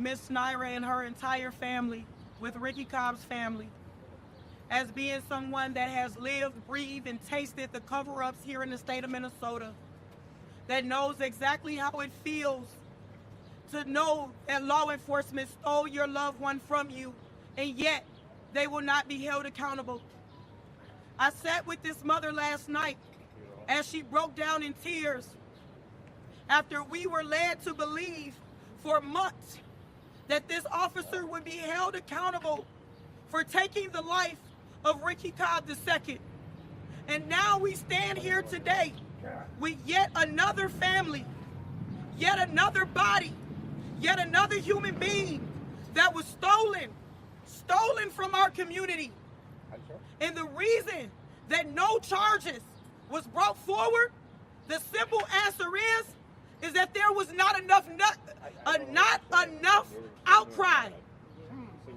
Miss Naira and her entire family with Ricky Cobb's family as being someone that has lived, breathed, and tasted the cover-ups here in the state of Minnesota, that knows exactly how it feels to know that law enforcement stole your loved one from you, and yet they will not be held accountable. I sat with this mother last night as she broke down in tears after we were led to believe for months that this officer would be held accountable for taking the life of Ricky Cobb II. And now we stand here today with yet another family, yet another body, yet another human being that was stolen from our community. And the reason that no charges was brought forward, the simple answer is that there was not enough outcry.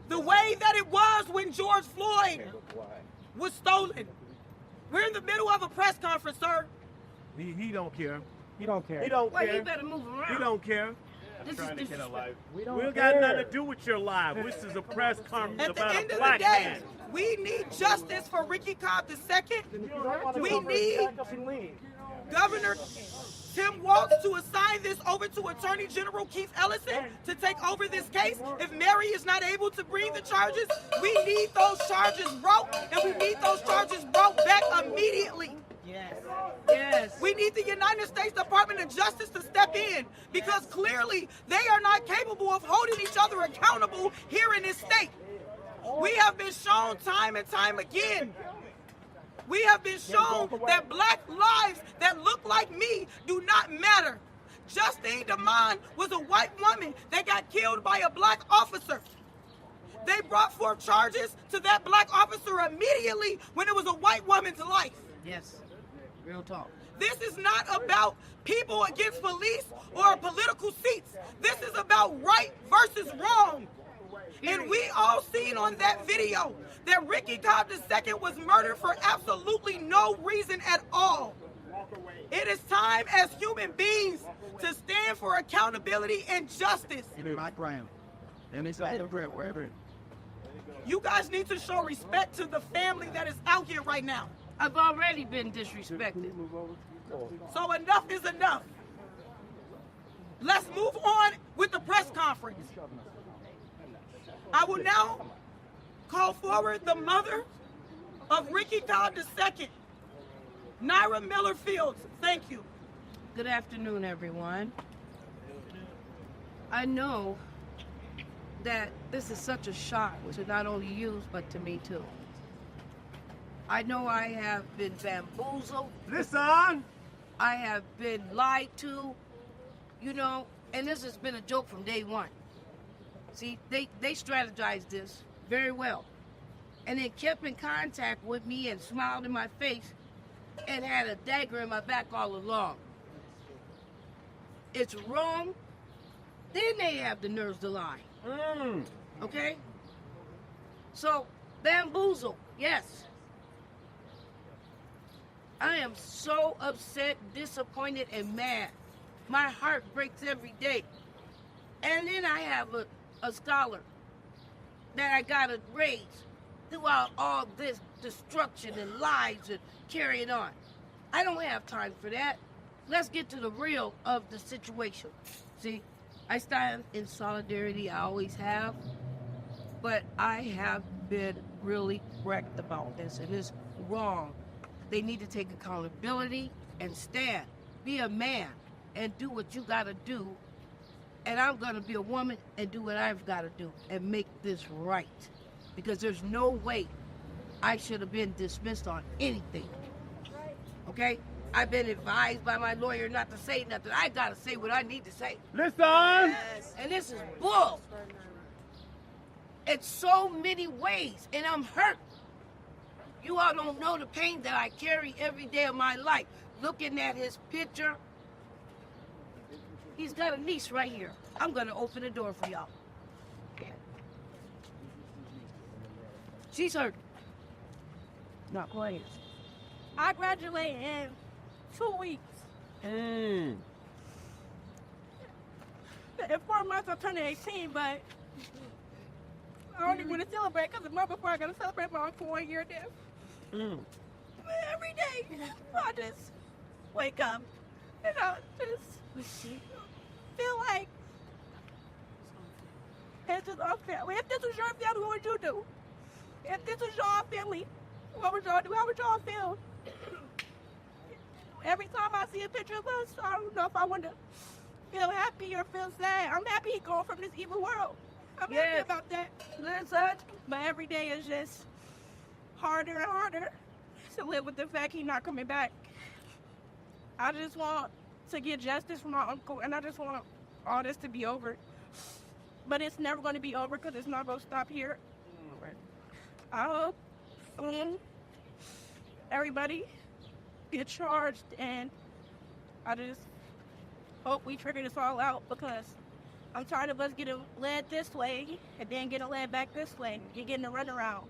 The way that it was when George Floyd was stolen. We're in the middle of a press conference, sir. He don't care. He don't care. He don't Well, care. you better move around. He don't care. This is disrespect. We don't got nothing to do with your life. This is a press conference At the about end a of the black day, man. we need justice for Ricky Cobb II. We need Governor Tim Walz to assign this over to Attorney General Keith Ellison to take over this case. If Mary is not able to bring the charges, we need those charges brought, and we need those charges brought back immediately. Yes. We need the United States Department of Justice to step in, because clearly they are not capable of holding each other accountable here in this state. We have been shown time and time again. We have been shown that black lives that look like me do not matter. Justine DeMond was a white woman that got killed by a black officer. They brought forth charges to that black officer immediately when it was a white woman's life. Yes. Real talk. This is not about people against police or political seats. This is about right versus wrong. And we all seen on that video that Ricky Cobb II was murdered for absolutely no reason at all. It is time as human beings to stand for accountability and justice. You guys need to show respect to the family that is out here right now. I've already been disrespected. So enough is enough. Let's move on with the press conference. I will now call forward the mother of Ricky Cobb II, Naira Miller Fields. Thank you. Good afternoon, everyone. I know that this is such a shock to not only you, but to me too. I know I have been bamboozled. Listen! I have been lied to, and this has been a joke from day one. See, they strategized this very well. And they kept in contact with me and smiled in my face and had a dagger in my back all along. It's wrong. Then they have the nerves to lie. Okay? So, bamboozle, yes. I am so upset, disappointed, and mad. My heart breaks every day. And then I have a scholar that I got to raise throughout all this destruction and lies and carrying on. I don't have time for that. Let's get to the real of the situation. See, I stand in solidarity, I always have, but I have been really wrecked about this, and it's wrong. They need to take accountability and stand. Be a man and do what you gotta do. And I'm gonna be a woman and do what I've gotta do and make this right. Because there's no way I should have been dismissed on anything. Okay? I've been advised by my lawyer not to say nothing. I gotta say what I need to say. Listen! Yes. And this is bull. In so many ways, and I'm hurt. You all don't know the pain that I carry every day of my life. Looking at his picture, he's got a niece right here. I'm gonna open the door for y'all. She's hurt. Not playing. I graduate in 2 weeks. In 4 months, I'm turning 18, but I don't even want to celebrate because the month before I got to celebrate my uncle 1 year death. But every day, I just wake up and I just feel like this is our family. If this was your family, what would you do? If this was your family, what would y'all do? How would y'all feel? Every time I see a picture of us, I don't know if I want to feel happy or feel sad. I'm happy he going from this evil world. I'm happy about that. But every day is just harder and harder to live with the fact he's not coming back. I just want to get justice for my uncle, and I just want all this to be over. But it's never going to be over because it's not going to stop here. I hope everybody get charged, and I just hope we figure this all out because I'm tired of us getting led this way and then getting led back this way. You're getting a runaround.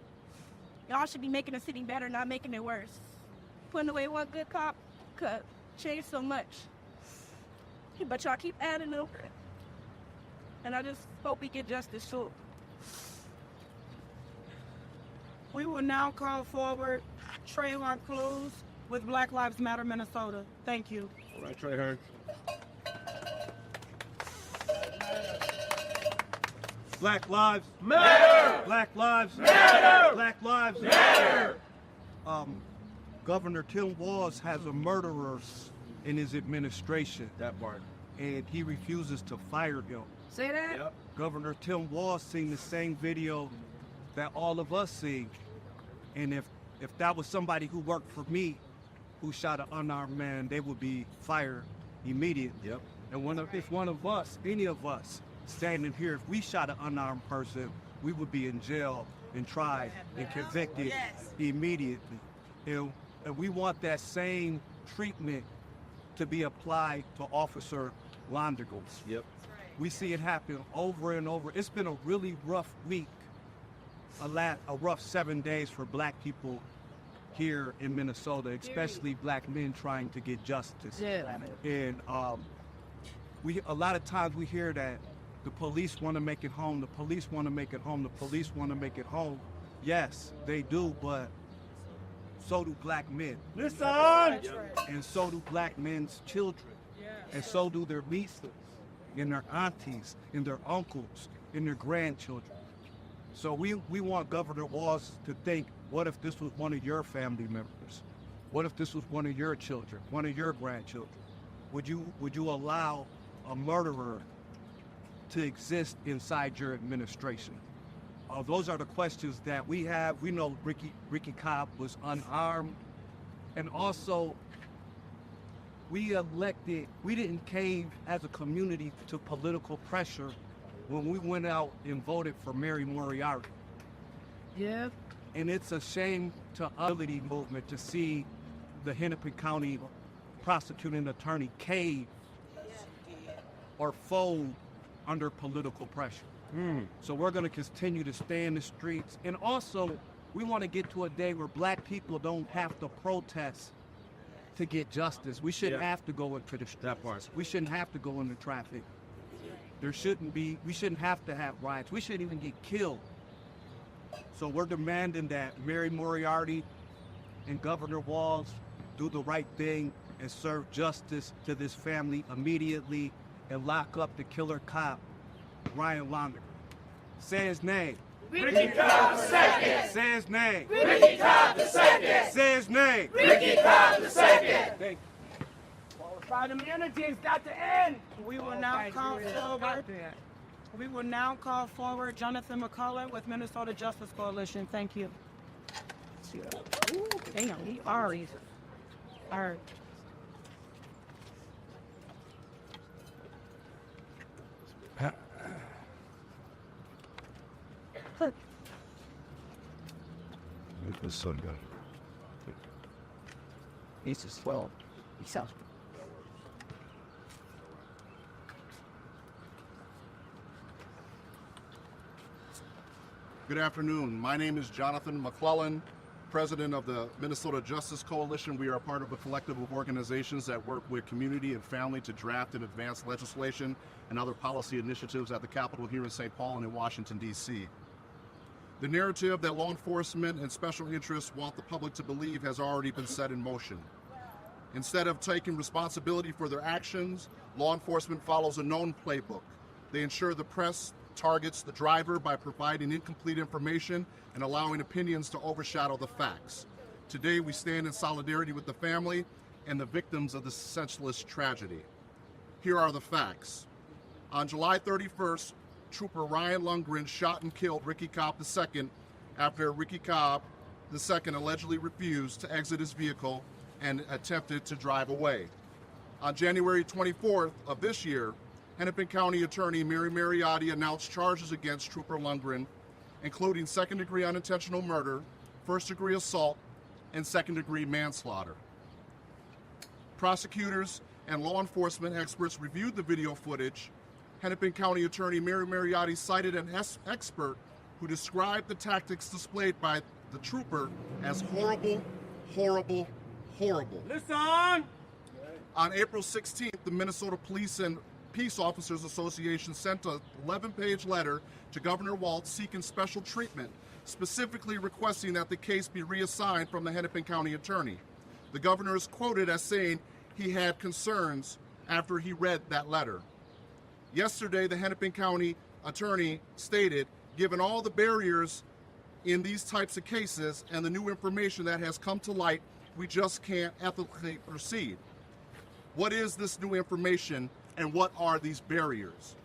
Y'all should be making the city better, not making it worse. Putting away one good cop could change so much. But y'all keep adding them. And I just hope we get justice too. We will now call forward Trayvon Cruz with Black Lives Matter Minnesota. Thank you. All right, Trey Hearn. Black Lives Matter! Black Lives Matter! Black Lives Matter! Governor Tim Walz has a murderer in his administration. That part. And he refuses to fire him. Say that? Yep. Governor Tim Walz seen the same video that all of us see. And if that was somebody who worked for me, who shot an unarmed man, they would be fired immediately. Yep. And if one of us, any of us, standing here, if we shot an unarmed person, we would be in jail and tried and convicted immediately. And we want that same treatment to be applied to Officer Londigal. Yep. We see it happen over and over. It's been a really rough week, a rough 7 days for black people here in Minnesota, especially black men trying to get justice. Yeah. And a lot of times we hear that the police want to make it home, the police want to make it home, the police want to make it home. Yes, they do, but so do black men. Listen! And so do black men's children. And so do their nieces, and their aunties, and their uncles, and their grandchildren. So we want Governor Walz to think, what if this was one of your family members? What if this was one of your children, one of your grandchildren? Would you allow a murderer to exist inside your administration? Those are the questions that we have. We know Ricky Cobb was unarmed, and also we didn't cave as a community to political pressure when we went out and voted for Mary Moriarty. Yeah. And it's a shame to ability movement to see the Hennepin County prosecuting attorney cave or fold under political pressure. So we're going to continue to stay in the streets. And also, we want to get to a day where black people don't have to protest to get justice. We shouldn't have to go into the streets. That part. We shouldn't have to go into traffic. We shouldn't have to have riots. We shouldn't even get killed. So we're demanding that Mary Moriarty and Governor Walz do the right thing and serve justice to this family immediately and lock up the killer cop, Ryan Londigal. Say his name. Ricky Cobb II. Say his name. Ricky Cobb II. Say his name. Ricky Cobb II. Thank you. Qualified immunity's got to end. We will now call forward Jonathan McCullough with Minnesota Justice Coalition. Thank you. Damn, he already. All right. Make the sun go. He's just 12. He sounds. Good afternoon. My name is Jonathan McClellan, president of the Minnesota Justice Coalition. We are a part of a collective of organizations that work with community and family to draft and advance legislation and other policy initiatives at the Capitol here in St. Paul and in Washington, D.C. The narrative that law enforcement and special interests want the public to believe has already been set in motion. Instead of taking responsibility for their actions, law enforcement follows a known playbook. They ensure the press targets the driver by providing incomplete information and allowing opinions to overshadow the facts. Today, we stand in solidarity with the family and the victims of this senseless tragedy. Here are the facts. On July 31st, Trooper Ryan Lundgren shot and killed Ricky Cobb II after Ricky Cobb II allegedly refused to exit his vehicle and attempted to drive away. On January 24th of this year, Hennepin County Attorney Mary Mariotti announced charges against Trooper Lundgren, including second-degree unintentional murder, first-degree assault, and second-degree manslaughter. Prosecutors and law enforcement experts reviewed the video footage. Hennepin County Attorney Mary Mariotti cited an expert who described the tactics displayed by the trooper as horrible, horrible, horrible. Listen! On April 16th, the Minnesota Police and Peace Officers Association sent a 11-page letter to Governor Walz seeking special treatment, specifically requesting that the case be reassigned from the Hennepin County Attorney. The governor is quoted as saying he had concerns after he read that letter. Yesterday, the Hennepin County Attorney stated, given all the barriers in these types of cases and the new information that has come to light, we just can't ethically proceed. What is this new information and what are these barriers?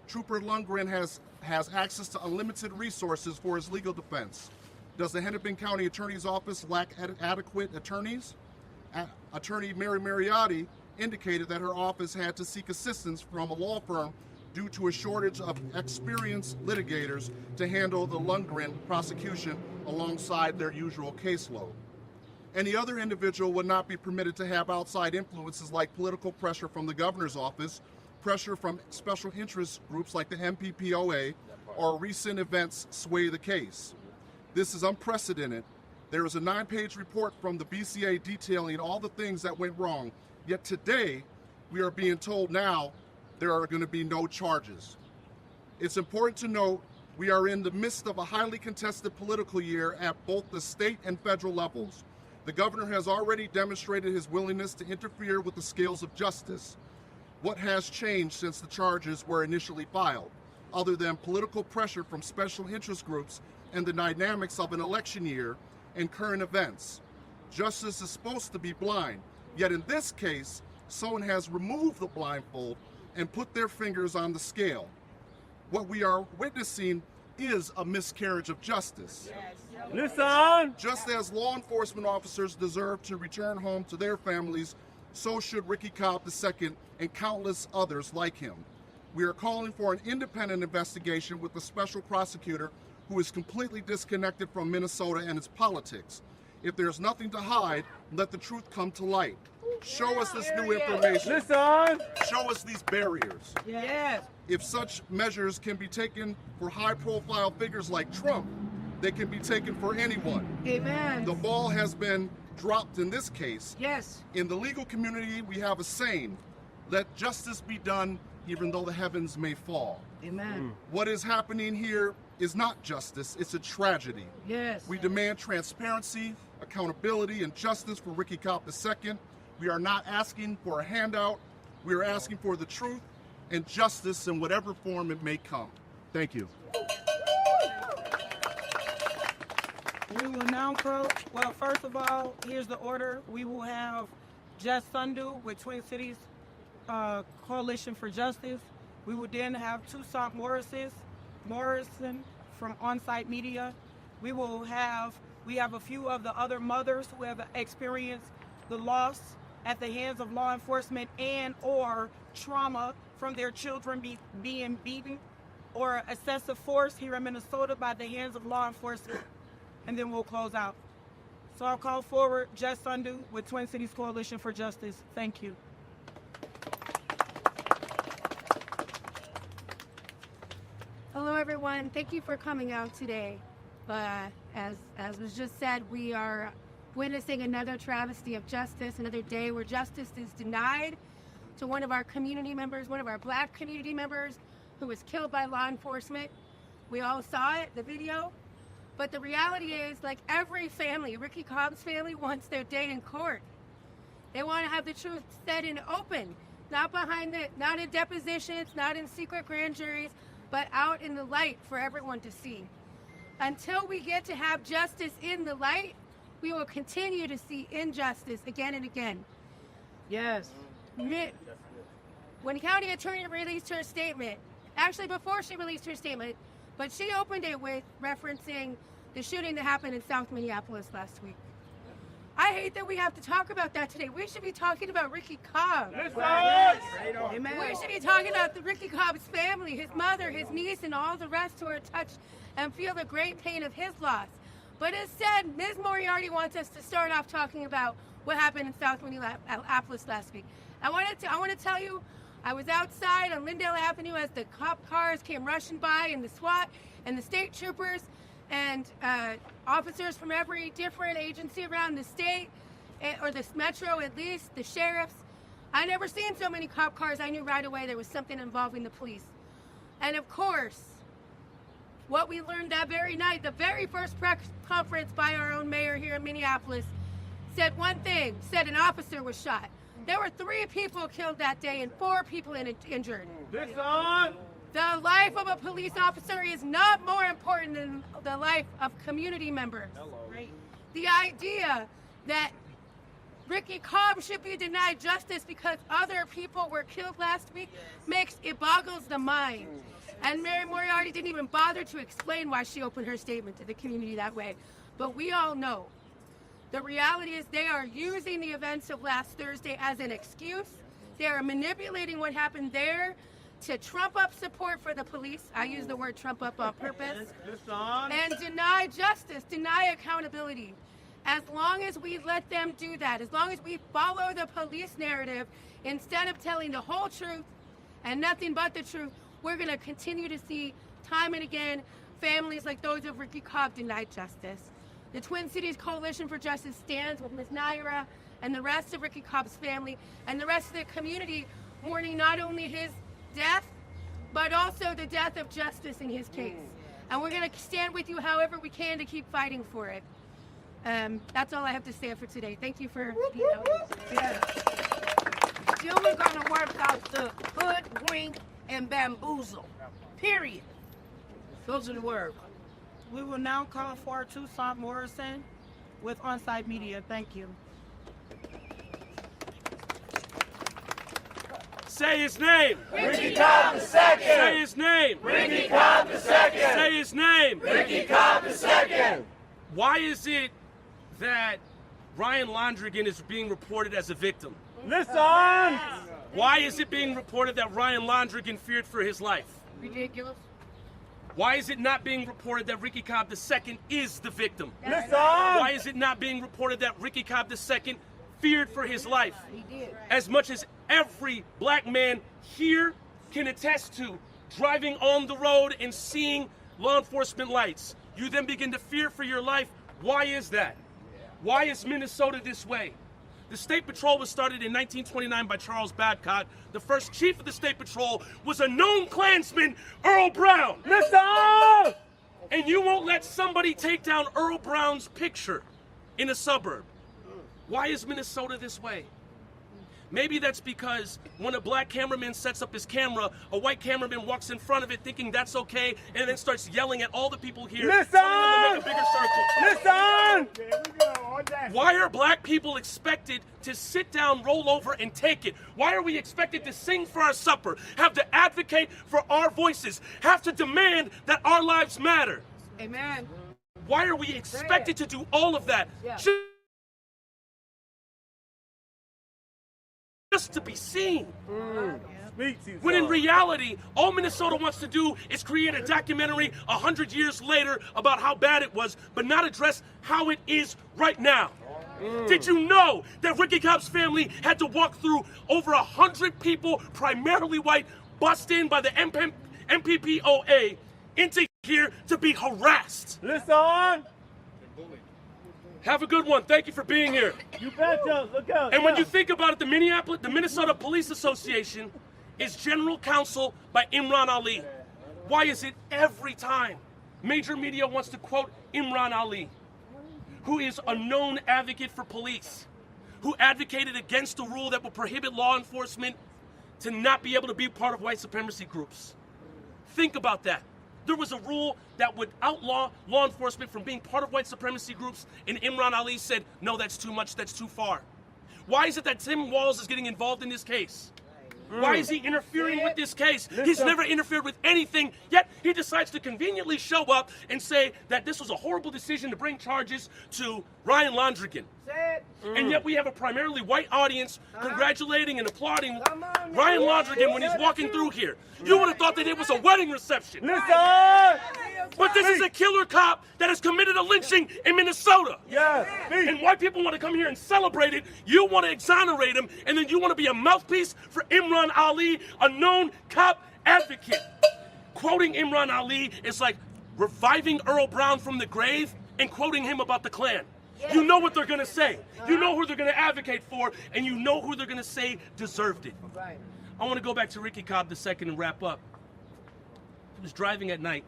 Trooper Lundgren has access to unlimited resources for his legal defense. Does the Hennepin County Attorney's Office lack adequate attorneys? Attorney Mary Mariotti indicated that her office had to seek assistance from a law firm due to a shortage of experienced litigators to handle the Lundgren prosecution alongside their usual caseload. Any other individual would not be permitted to have outside influences like political pressure from the governor's office, pressure from special interest groups like the MPPOA, or recent events sway the case. This is unprecedented. There is a 9-page report from the BCA detailing all the things that went wrong. Yet today, we are being told now there are going to be no charges. It's important to note we are in the midst of a highly contested political year at both the state and federal levels. The governor has already demonstrated his willingness to interfere with the scales of justice. What has changed since the charges were initially filed, other than political pressure from special interest groups and the dynamics of an election year and current events? Justice is supposed to be blind, yet in this case, someone has removed the blindfold and put their fingers on the scale. What we are witnessing is a miscarriage of justice. Listen! Just as law enforcement officers deserve to return home to their families, so should Ricky Cobb II and countless others like him. We are calling for an independent investigation with a special prosecutor who is completely disconnected from Minnesota and its politics. If there's nothing to hide, let the truth come to light. Show us this new information. Listen! Show us these barriers. Yes. If such measures can be taken for high-profile figures like Trump, they can be taken for anyone. Amen. The ball has been dropped in this case. Yes. In the legal community, we have a saying, let justice be done even though the heavens may fall. Amen. What is happening here is not justice, it's a tragedy. Yes. We demand transparency, accountability, and justice for Ricky Cobb II. We are not asking for a handout. We are asking for the truth and justice in whatever form it may come. Thank you. We will now well, first of all, here's the order. We will have Jess Sundu with Twin Cities Coalition for Justice. We will then have Toussaint Morrison from On-Site Media. We have a few of the other mothers who have experienced the loss at the hands of law enforcement and or trauma from their children being beaten or excessive force here in Minnesota by the hands of law enforcement. And then we'll close out. So I'll call forward Jess Sundu with Twin Cities Coalition for Justice. Thank you. Hello, everyone. Thank you for coming out today. As was just said, we are witnessing another travesty of justice, another day where justice is denied to one of our community members, one of our Black community members who was killed by law enforcement. We all saw it, the video. But the reality is, like every family, Ricky Cobb's family wants their day in court. They want to have the truth said in open, not not in depositions, not in secret grand juries, but out in the light for everyone to see. Until we get to have justice in the light, we will continue to see injustice again and again. Yes. When county attorney released her statement, actually before she released her statement, but she opened it with referencing the shooting that happened in South Minneapolis last week. I hate that we have to talk about that today. We should be talking about Ricky Cobb. Amen. We should be talking about the Ricky Cobb's family, his mother, his niece, and all the rest who are touched and feel the great pain of his loss. But instead, Ms. Moriarty wants us to start off talking about what happened in South Minneapolis last week. I want to tell you, I was outside on Lindale Avenue as the cop cars came rushing by, and the SWAT and the state troopers and officers from every different agency around the state, or the metro at least, the sheriffs. I never seen so many cop cars. I knew right away there was something involving the police. And of course, what we learned that very night, the very first press conference by our own mayor here in Minneapolis, said one thing, said an officer was shot. There were 3 people killed that day and 4 people injured. The life of a police officer is not more important than the life of community members. Right. The idea that Ricky Cobb should be denied justice because other people were killed last week boggles the mind. And Mary Moriarty didn't even bother to explain why she opened her statement to the community that way. But we all know. The reality is they are using the events of last Thursday as an excuse. They are manipulating what happened there to trump up support for the police. I use the word trump up on purpose. And deny justice, deny accountability. As long as we let them do that, as long as we follow the police narrative instead of telling the whole truth and nothing but the truth, we're going to continue to see time and again families like those of Ricky Cobb denied justice. The Twin Cities Coalition for Justice stands with Ms. Naira and the rest of Ricky Cobb's family and the rest of the community mourning not only his death, but also the death of justice in his case. And we're going to stand with you however we can to keep fighting for it. That's all I have to say for today. Thank you for being out here. Still we're going to work out the hoodwink and bamboozle. Period. Those are the words. We will now call for Toussaint Morrison with On-Site Media. Thank you. Say his name. Ricky Cobb II. Say his name. Ricky Cobb II. Say his name. Ricky Cobb II. Why is it that Ryan Londrigan is being reported as a victim? Listen! Why is it being reported that Ryan Londrigan feared for his life? Ridiculous. Why is it not being reported that Ricky Cobb II is the victim? Listen! Why is it not being reported that Ricky Cobb II feared for his life? He did. As much as every black man here can attest to, driving on the road and seeing law enforcement lights, you then begin to fear for your life. Why is that? Why is Minnesota this way? The State Patrol was started in 1929 by Charles Babcock. The first chief of the State Patrol was a known Klansman, Earl Brown. Listen! And you won't let somebody take down Earl Brown's picture in a suburb. Why is Minnesota this way? Maybe that's because when a black cameraman sets up his camera, a white cameraman walks in front of it thinking that's okay, and then starts yelling at all the people here. Listen! Telling them to make a bigger circle. Listen! There we go. Why are black people expected to sit down, roll over, and take it? Why are we expected to sing for our supper, have to advocate for our voices, have to demand that our lives matter? Amen. Why are we expected to do all of that? Yeah. Just to be seen. Speak to When in reality, all Minnesota wants to do is create a documentary 100 years later about how bad it was, but not address how it is right now. Did you know that Ricky Cobb's family had to walk through over 100 people, primarily white, bussed in by the MPPOA into here to be harassed? Listen! Have a good one. Thank you for being here. You betcha. Look out. And when you think about it, the Minnesota Police Association is general counsel by Imran Ali. Why is it every time major media wants to quote Imran Ali, who is a known advocate for police, who advocated against a rule that will prohibit law enforcement to not be able to be part of white supremacy groups? Think about that. There was a rule that would outlaw law enforcement from being part of white supremacy groups, and Imran Ali said, no, that's too much, that's too far. Why is it that Tim Walz is getting involved in this case? Why is he interfering with this case? He's never interfered with anything, yet he decides to conveniently show up and say that this was a horrible decision to bring charges to Ryan Londrigan. And yet we have a primarily white audience congratulating and applauding Ryan Londrigan when he's walking through here. You would have thought that it was a wedding reception. But this is a killer cop that has committed a lynching in Minnesota. And white people want to come here and celebrate it. You want to exonerate him, and then you want to be a mouthpiece for Imran Ali, a known cop advocate. Quoting Imran Ali is like reviving Earl Brown from the grave and quoting him about the Klan. You know what they're going to say. You know who they're going to advocate for, and you know who they're going to say deserved it. I want to go back to Ricky Cobb II and wrap up. He was driving at night.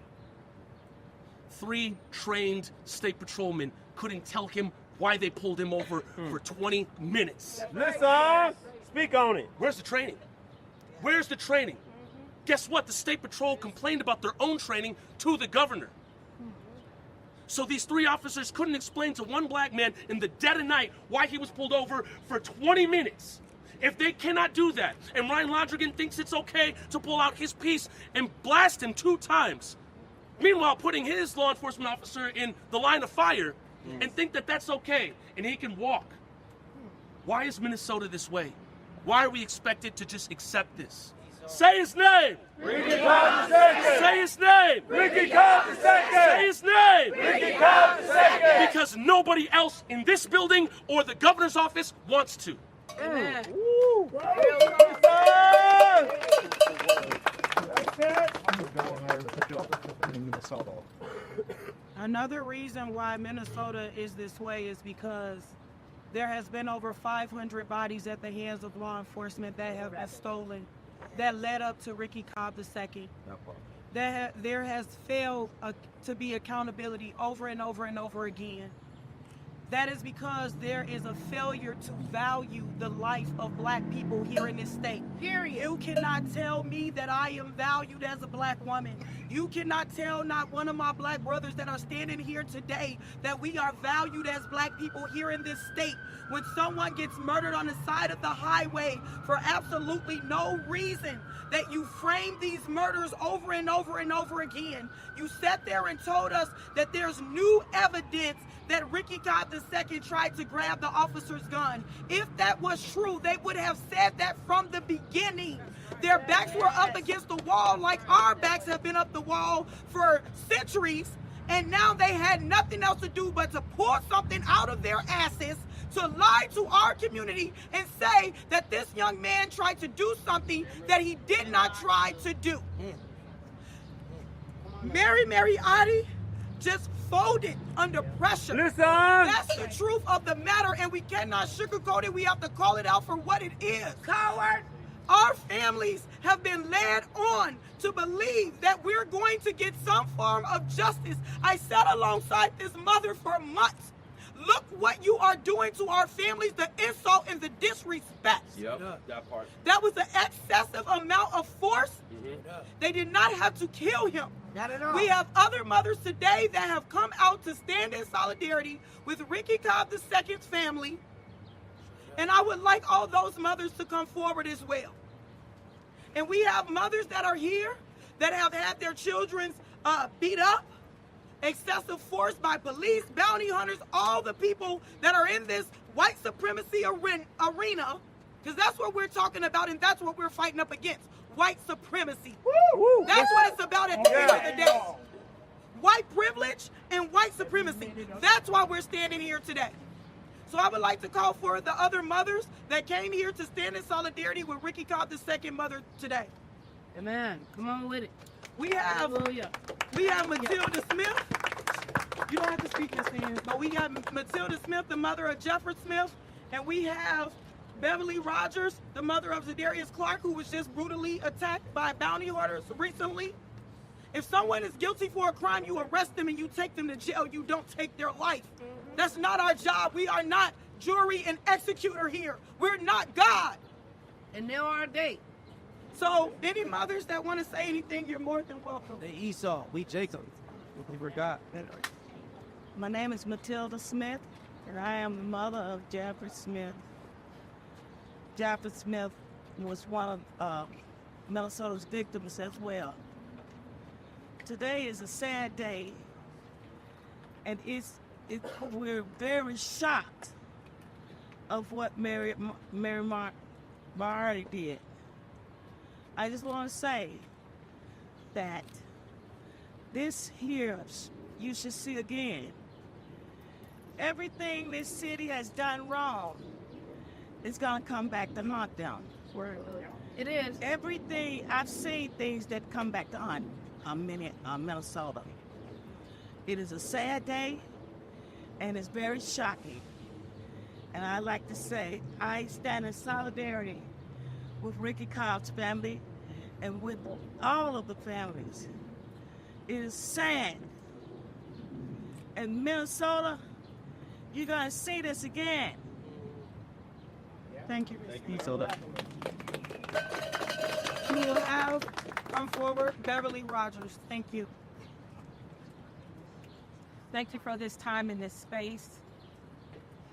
3 trained state patrolmen couldn't tell him why they pulled him over for 20 minutes. Listen, speak on it. Where's the training? Where's the training? Guess what? The state patrol complained about their own training to the governor. So these 3 officers couldn't explain to one black man in the dead of night why he was pulled over for 20 minutes. If they cannot do that, and Ryan Londrigan thinks it's okay to pull out his piece and blast him 2 times, meanwhile putting his law enforcement officer in the line of fire, and think that that's okay, and he can walk. Why is Minnesota this way? Why are we expected to just accept this? Say his name! Ricky Cobb II! Say his name! Ricky Cobb II! Say his name! Ricky Cobb II! Because nobody else in this building or the governor's office wants to. Amen. Another reason why Minnesota is this way is because there has been over 500 bodies at the hands of law enforcement that have been stolen that led up to Ricky Cobb II. There has failed to be accountability over and over and over again. That is because there is a failure to value the life of black people here in this state. Period. You cannot tell me that I am valued as a black woman. You cannot tell not one of my black brothers that are standing here today that we are valued as black people here in this state. When someone gets murdered on the side of the highway for absolutely no reason, that you frame these murders over and over and over again. You sat there and told us that there's new evidence that Ricky Cobb II tried to grab the officer's gun. If that was true, they would have said that from the beginning. Their backs were up against the wall like our backs have been up the wall for centuries, and now they had nothing else to do but to pull something out of their asses to lie to our community and say that this young man tried to do something that he did not try to do. Mary Adi just folded under pressure. Listen. That's the truth of the matter, and we cannot sugarcoat it. We have to call it out for what it is. Coward. Our families have been led on to believe that we're going to get some form of justice. I sat alongside this mother for months. Look what you are doing to our families, the insult and the disrespect. Yep, that part. That was an excessive amount of force. They did not have to kill him. Not at all. We have other mothers today that have come out to stand in solidarity with Ricky Cobb II's family. And I would like all those mothers to come forward as well. And we have mothers that are here that have had their children beat up, excessive force by police, bounty hunters, all the people that are in this white supremacy arena, because that's what we're talking about and that's what we're fighting up against, white supremacy. That's what it's about at the end of the day. White privilege and white supremacy. That's why we're standing here today. So I would like to call for the other mothers that came here to stand in solidarity with Ricky Cobb II's mother today. Amen. Come on with it. We have Hallelujah. Matilda Smith. You don't have to speak, Miss Ann. But we got Matilda Smith, the mother of Jeffrey Smith, and we have Beverly Rogers, the mother of Zadarius Clark, who was just brutally attacked by bounty hunters recently. If someone is guilty for a crime, you arrest them and you take them to jail. You don't take their life. That's not our job. We are not jury and executor here. We're not God. And now are they. So any mothers that want to say anything, you're more than welcome. They Esau, we Jacob. We were God. My name is Matilda Smith, and I am the mother of Jeffrey Smith. Jeffrey Smith was one of Minnesota's victims as well. Today is a sad day, and we're very shocked of what Mary Moriarty did. I just want to say that this here, you should see again, everything this city has done wrong is going to come back to haunt them. It is. Everything, I've seen things that come back to haunt Minnesota. It is a sad day, and it's very shocking. And I like to say, I stand in solidarity with Ricky Cobb's family and with all of the families. It is sad. In Minnesota, you're going to see this again. Thank you. Minnesota. We will have come forward Beverly Rogers. Thank you. Thank you for this time in this space.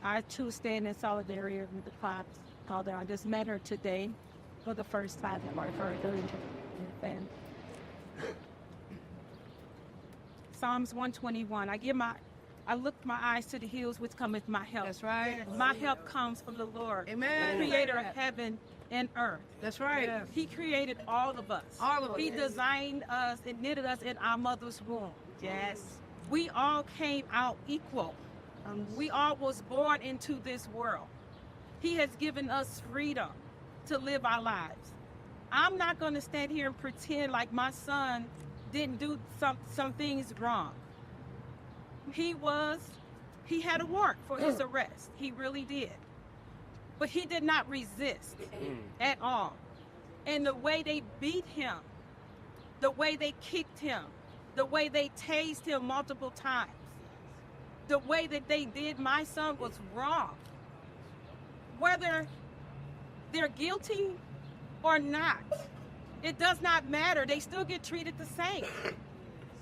I too stand in solidarity with the Cobbs. Although I just met her today for the first time in my family. Psalms 121. I lift my eyes to the hills which cometh my help. That's right. My help comes from the Lord, Amen. Creator of heaven and earth. That's right. He created all of us. All of us. He designed us and knitted us in our mother's womb. Yes. We all came out equal. We all was born into this world. He has given us freedom to live our lives. I'm not going to stand here and pretend like my son didn't do some things wrong. He had a warrant for his arrest. He really did. But he did not resist at all. And the way they beat him, the way they kicked him, the way they tased him multiple times, the way that they did my son was wrong. Whether they're guilty or not, it does not matter. They still get treated the same.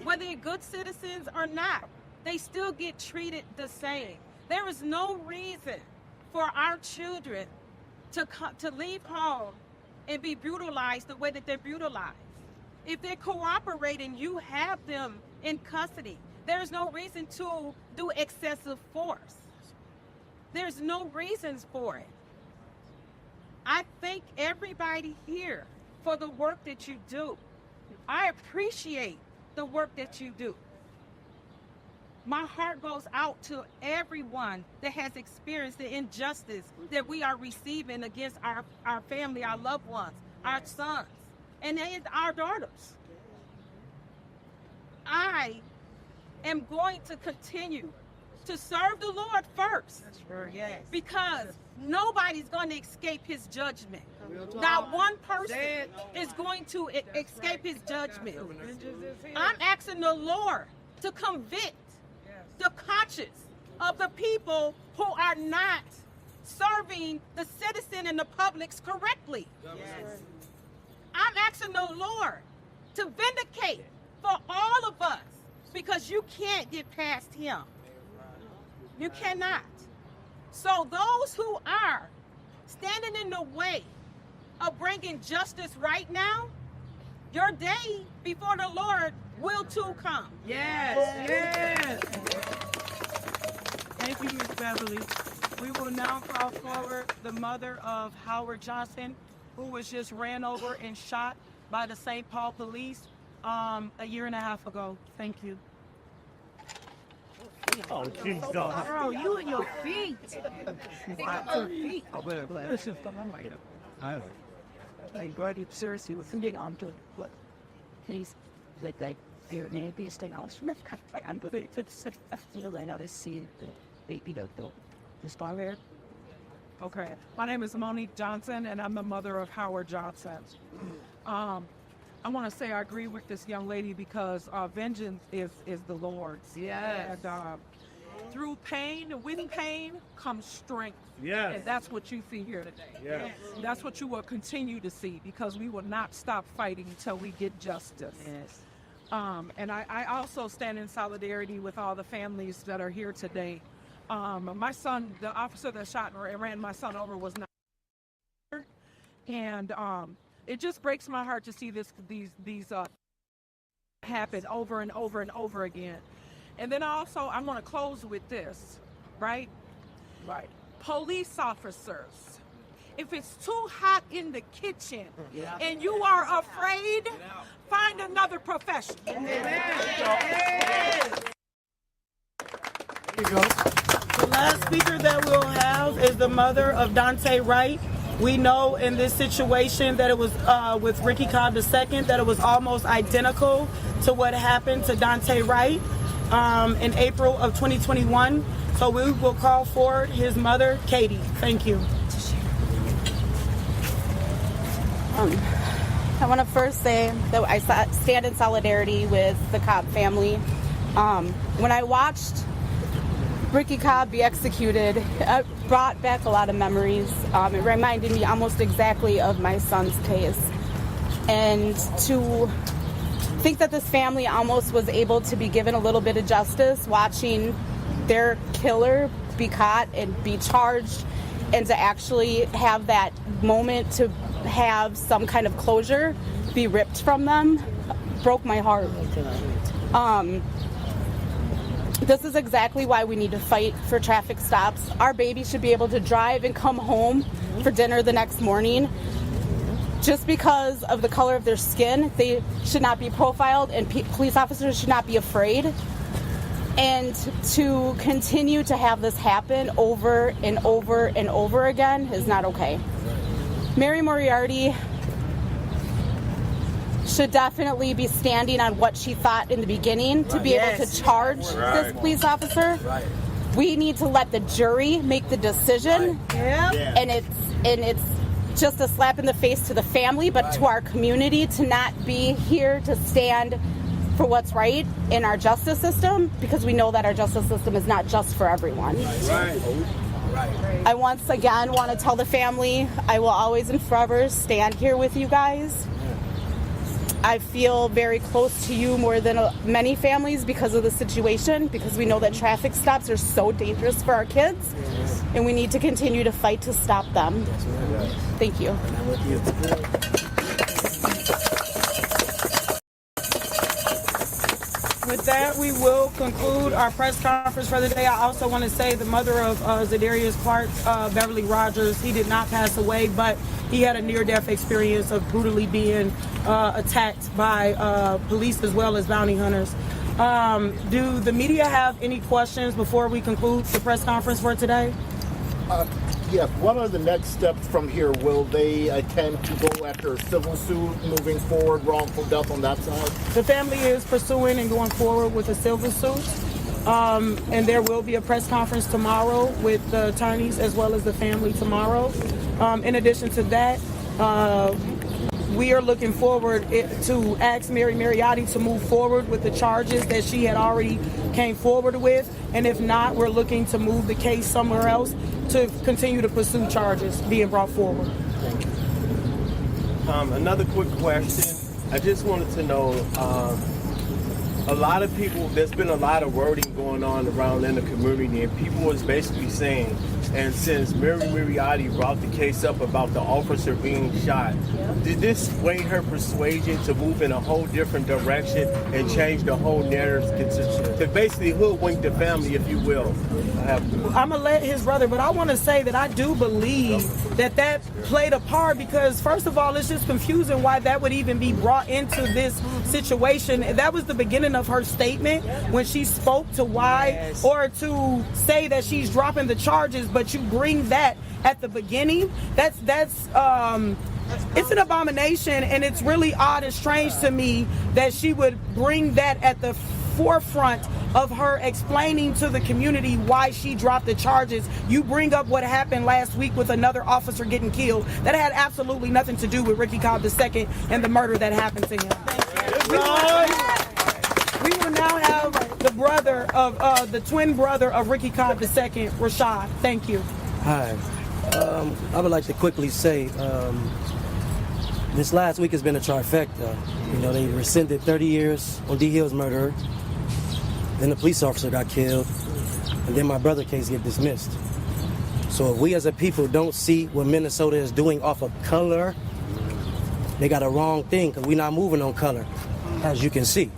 Whether they're good citizens or not, they still get treated the same. There is no reason for our children to leave home and be brutalized the way that they're brutalized. If they're cooperating, you have them in custody. There's no reason to do excessive force. There's no reasons for it. I thank everybody here for the work that you do. I appreciate the work that you do. My heart goes out to everyone that has experienced the injustice that we are receiving against our family, our loved ones, our sons, and our daughters. I am going to continue to serve the Lord first. That's right. Yes. Because nobody's going to escape his judgment. Not one person is going to escape his judgment. I'm asking the Lord to convict the conscience of the people who are not serving the citizen and the publics correctly. Yes. I'm asking the Lord to vindicate for all of us, because you can't get past him. You cannot. So those who are standing in the way of bringing justice right now, your day before the Lord will too come. Yes. Yes. Thank you, Ms. Beverly. We will now call forward the mother of Howard Johnson, who was just ran over and shot by the St. Paul police a year and a half ago. Thank you. Oh, Jesus. Bro, you and your feet. I brought you seriously with something on to what? Please, like, Okay. My name is Monique Johnson, and I'm the mother of Howard Johnson. I want to say I agree with this young lady because vengeance is the Lord's. Yes. And through pain, with pain, comes strength. Yes. And that's what you see here today. Yes. That's what you will continue to see because we will not stop fighting until we get justice. Yes. And I also stand in solidarity with all the families that are here today. My son, the officer that shot and ran my son over was not here. And it just breaks my heart to see these happen over and over and over again. And then I'm going to close with this, right? Right. Police officers, if it's too hot in the kitchen and you are afraid, find another profession. The last speaker that we'll have is the mother of Dante Wright. We know in this situation that it was with Ricky Cobb II that it was almost identical to what happened to Dante Wright in April of 2021. So we will call forward his mother, Katie. Thank you. I want to first say that I stand in solidarity with the Cobb family. When I watched Ricky Cobb be executed, it brought back a lot of memories. It reminded me almost exactly of my son's case. And to think that this family almost was able to be given a little bit of justice watching their killer be caught and be charged, and to actually have that moment to have some kind of closure be ripped from them broke my heart. This is exactly why we need to fight for traffic stops. Our baby should be able to drive and come home for dinner the next morning. Just because of the color of their skin, they should not be profiled, and police officers should not be afraid. And to continue to have this happen over and over and over again is not okay. Mary Moriarty should definitely be standing on what she thought in the beginning to be able to charge this police officer. We need to let the jury make the decision, and it's just a slap in the face to the family, but to our community to not be here to stand for what's right in our justice system, because we know that our justice system is not just for everyone. I once again want to tell the family I will always and forever stand here with you guys. I feel very close to you more than many families because of the situation, because we know that traffic stops are so dangerous for our kids, and we need to continue to fight to stop them. Thank you. With that, we will conclude our press conference for the day. I also want to say the mother of Zadarius Clark, Beverly Rogers, he did not pass away, but he had a near-death experience of brutally being attacked by police as well as bounty hunters. Do the media have any questions before we conclude the press conference for today? Yes. What are the next steps from here? Will they attempt to go after a civil suit moving forward, wrongful death on that side? The family is pursuing and going forward with a civil suit. And there will be a press conference tomorrow with the attorneys as well as the family tomorrow. In addition to that, we are looking forward to ask Mary Mariotti to move forward with the charges that she had already came forward with. And if not, we're looking to move the case somewhere else to continue to pursue charges being brought forward. Another quick question. I just wanted to know, a lot of people, there's been a lot of wording going on around in the community, and people was basically saying, and since Mary Mariotti brought the case up about the officer being shot, did this sway her persuasion to move in a whole different direction and change the whole narrative to basically hoodwink the family, if you will? I'm going to let his brother, but I want to say that I do believe that played a part, because first of all, it's just confusing why that would even be brought into this situation. That was the beginning of her statement when she spoke to why, or to say that she's dropping the charges, but you bring that at the beginning. That's It's an abomination, and it's really odd and strange to me that she would bring that at the forefront of her explaining to the community why she dropped the charges. You bring up what happened last week with another officer getting killed. That had absolutely nothing to do with Ricky Cobb II and the murder that happened to him. We will now have the brother of the twin brother of Ricky Cobb II, Rashad. Thank you. Hi. I would like to quickly say this last week has been a trifecta. You know, they rescinded 30 years on D. Hill's murderer. Then the police officer got killed. And then my brother case get dismissed. So if we as a people don't see what Minnesota is doing off of color, they got a wrong thing, because we're not moving on color, as you can see.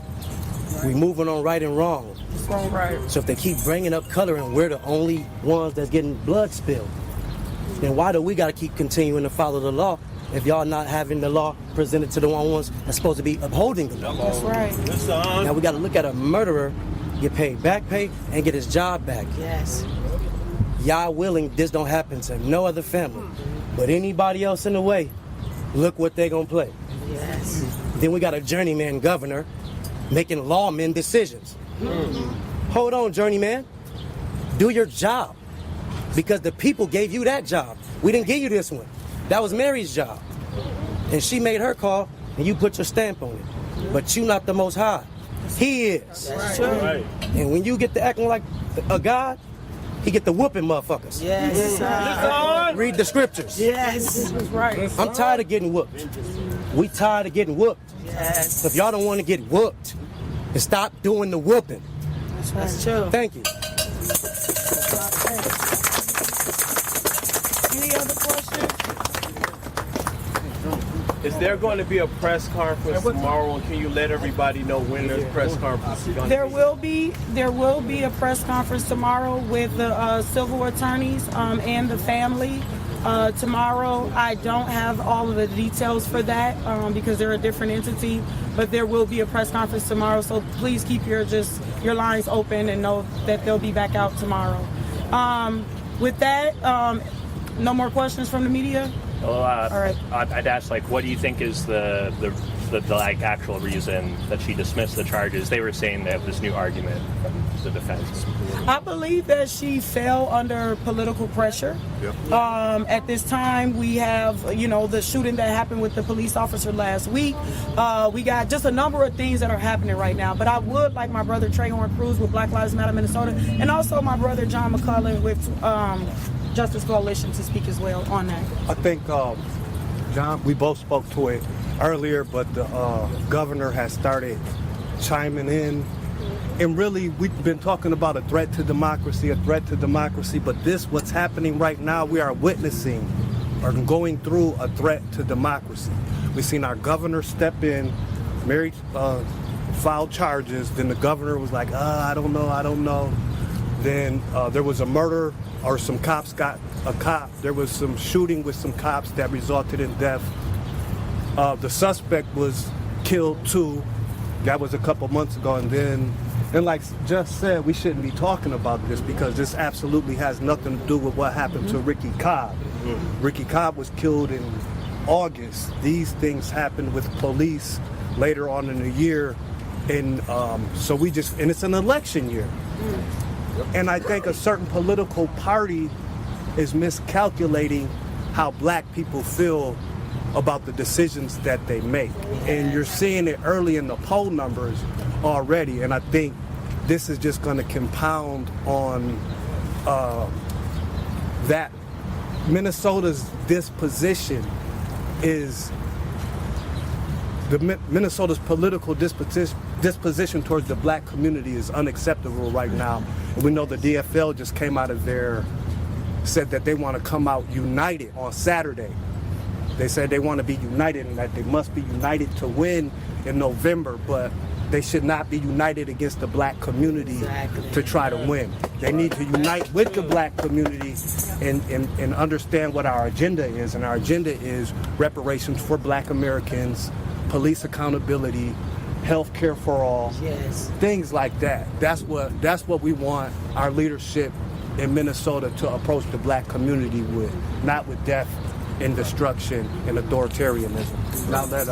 We're moving on right and wrong. Right. So if they keep bringing up color and we're the only ones that's getting blood spilled, then why do we got to keep continuing to follow the law if y'all not having the law presented to the ones that's supposed to be upholding the law? That's right. Now we got to look at a murderer get paid back pay and get his job back. Yes. Y'all willing this don't happen to no other family. But anybody else in the way, look what they gonna play. Yes. Then we got a journeyman governor making lawmen decisions. Hold on, journeyman. Do your job. Because the people gave you that job. We didn't give you this one. That was Mary's job. And she made her call, and you put your stamp on it. But you not the Most High. He is. That's right. And when you get to acting like a God, he get the whooping motherfuckers. Yes. Read the scriptures. Yes. That's right. I'm tired of getting whooped. We tired of getting whooped. Yes. So if y'all don't want to get whooped, then stop doing the whooping. That's true. Thank you. Any other questions? Is there going to be a press conference tomorrow, and can you let everybody know when the press conference is going to be? There will be a press conference tomorrow with the civil attorneys and the family. Tomorrow, I don't have all of the details for that because they're a different entity, but there will be a press conference tomorrow. So please keep your lines open and know that they'll be back out tomorrow. With that, no more questions from the media. Well, all right. I'd ask, like, what do you think is the like actual reason that she dismissed the charges? They were saying they have this new argument from the defense. I believe that she fell under political pressure. Yep. At this time, we have, the shooting that happened with the police officer last week. We got just a number of things that are happening right now. But I would like my brother Trayvon Cruz with Black Lives Matter Minnesota, and also my brother John McCullough with Justice Coalition to speak as well on that. I think, John, we both spoke to it earlier, but the governor has started chiming in. And really, we've been talking about a threat to democracy, but what's happening right now, we are witnessing or going through a threat to democracy. We've seen our governor step in, Mary filed charges, then the governor was like, I don't know. Then there was a murder, or some cops got a cop. There was some shooting with some cops that resulted in death. The suspect was killed too. That was a couple months ago. And like Just said, we shouldn't be talking about this because this absolutely has nothing to do with what happened to Ricky Cobb. Ricky Cobb was killed in August. These things happened with police later on in the year. And so and it's an election year. And I think a certain political party is miscalculating how black people feel about the decisions that they make. And you're seeing it early in the poll numbers already. And I think this is just going to compound on that. Minnesota's disposition is Minnesota's political disposition towards the black community is unacceptable right now. And we know the DFL just came out of said that they want to come out united on Saturday. They said they want to be united and that they must be united to win in November, but they should not be united against the black community to try to win. They need to unite with the black community and understand what our agenda is. And our agenda is reparations for black Americans, police accountability, health care for all, things like that. That's what we want our leadership in Minnesota to approach the black community with, not with death and destruction and authoritarianism. Now that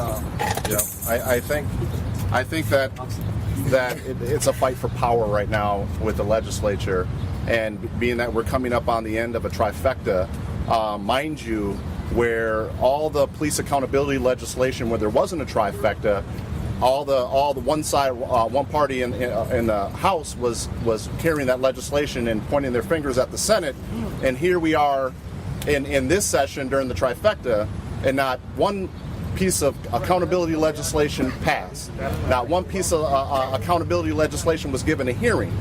I think that it's a fight for power right now with the legislature, and being that we're coming up on the end of a trifecta, mind you, where all the police accountability legislation, where there wasn't a trifecta, all the one party in the House was carrying that legislation and pointing their fingers at the Senate, and here we are in this session during the trifecta, and not one piece of accountability legislation passed. Not one piece of accountability legislation was given a hearing,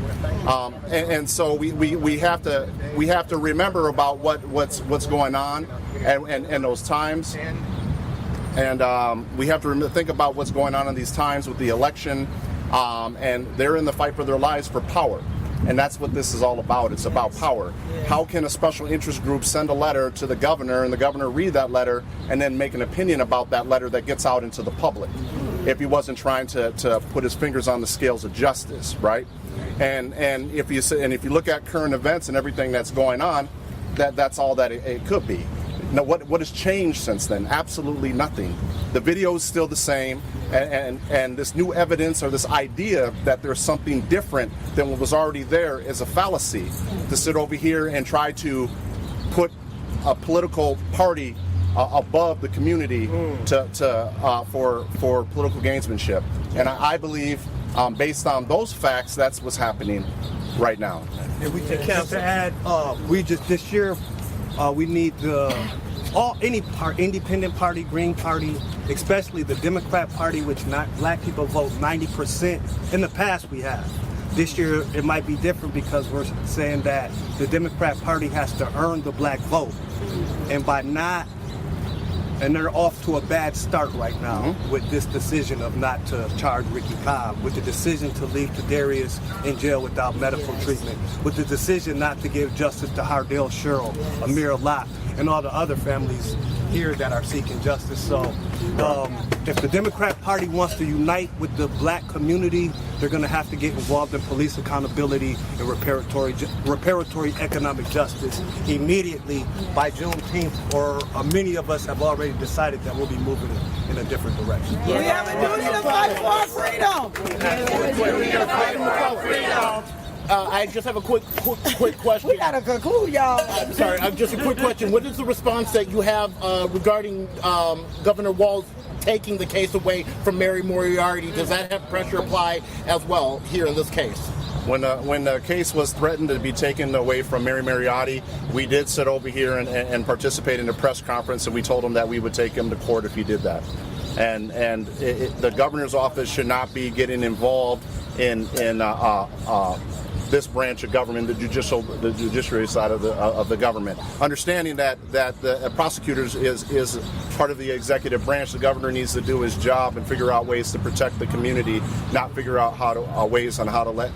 and so we have to remember about what's going on and those times, and we have to think about what's going on in these times with the election, and they're in the fight for their lives for power. And that's what this is all about. It's about power. How can a special interest group send a letter to the governor and the governor read that letter and then make an opinion about that letter that gets out into the public if he wasn't trying to put his fingers on the scales of justice, right? And if you look at current events and everything that's going on, that's all that it could be. Now, what has changed since then? Absolutely nothing. The video is still the same, and this new evidence or this idea that there's something different than what was already there is a fallacy. To sit over here and try to put a political party above the community for political gamesmanship, and I believe, based on those facts, that's what's happening right now. And we just to add, this year. We need any independent party, Green Party, especially the Democrat Party, which black people vote 90%. In the past, we have. This year, it might be different because we're saying that the Democrat Party has to earn the black vote, and they're off to a bad start right now with this decision of not to charge Ricky Cobb, with the decision to leave Kadarius in jail without medical treatment, with the decision not to give justice to Hardale Sherrill, Amir Locke, and all the other families here that are seeking justice. So if the Democrat Party wants to unite with the black community, they're going to have to get involved in police accountability and reparatory economic justice immediately by Juneteenth, or many of us have already decided that we'll be moving in a different direction. We have a duty to fight for our freedom. I just have a quick question. We gotta conclude, y'all. I'm sorry, just a quick question. What is the response that you have regarding Governor Walz taking the case away from Mary Moriarty? Does that have pressure apply as well here in this case? When the case was threatened to be taken away from Mary Moriarty, we did sit over here and participate in a press conference, and we told him that we would take him to court if he did that. And the governor's office should not be getting involved in this branch of government, the judiciary side of the government. Understanding that the prosecutors is part of the executive branch, the governor needs to do his job and figure out ways to protect the community, not figure out ways on how to let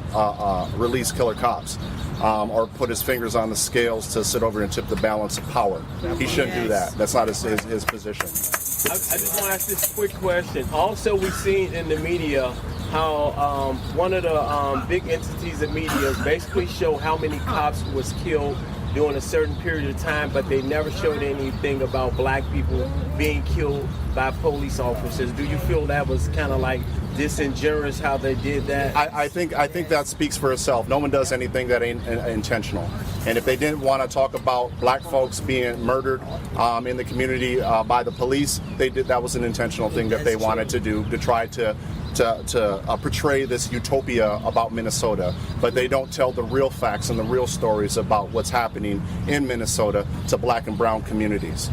release killer cops. Or put his fingers on the scales to sit over and tip the balance of power. He shouldn't do that. That's not his position. I just want to ask this quick question. Also, we've seen in the media how one of the big entities of media basically show how many cops was killed during a certain period of time, but they never showed anything about black people being killed by police officers. Do you feel that was kind of like disingenuous how they did that? I think that speaks for itself. No one does anything that ain't intentional. And if they didn't want to talk about black folks being murdered in the community by the police, that was an intentional thing that they wanted to do, to try to portray this utopia about Minnesota. But they don't tell the real facts and the real stories about what's happening in Minnesota to black and brown communities.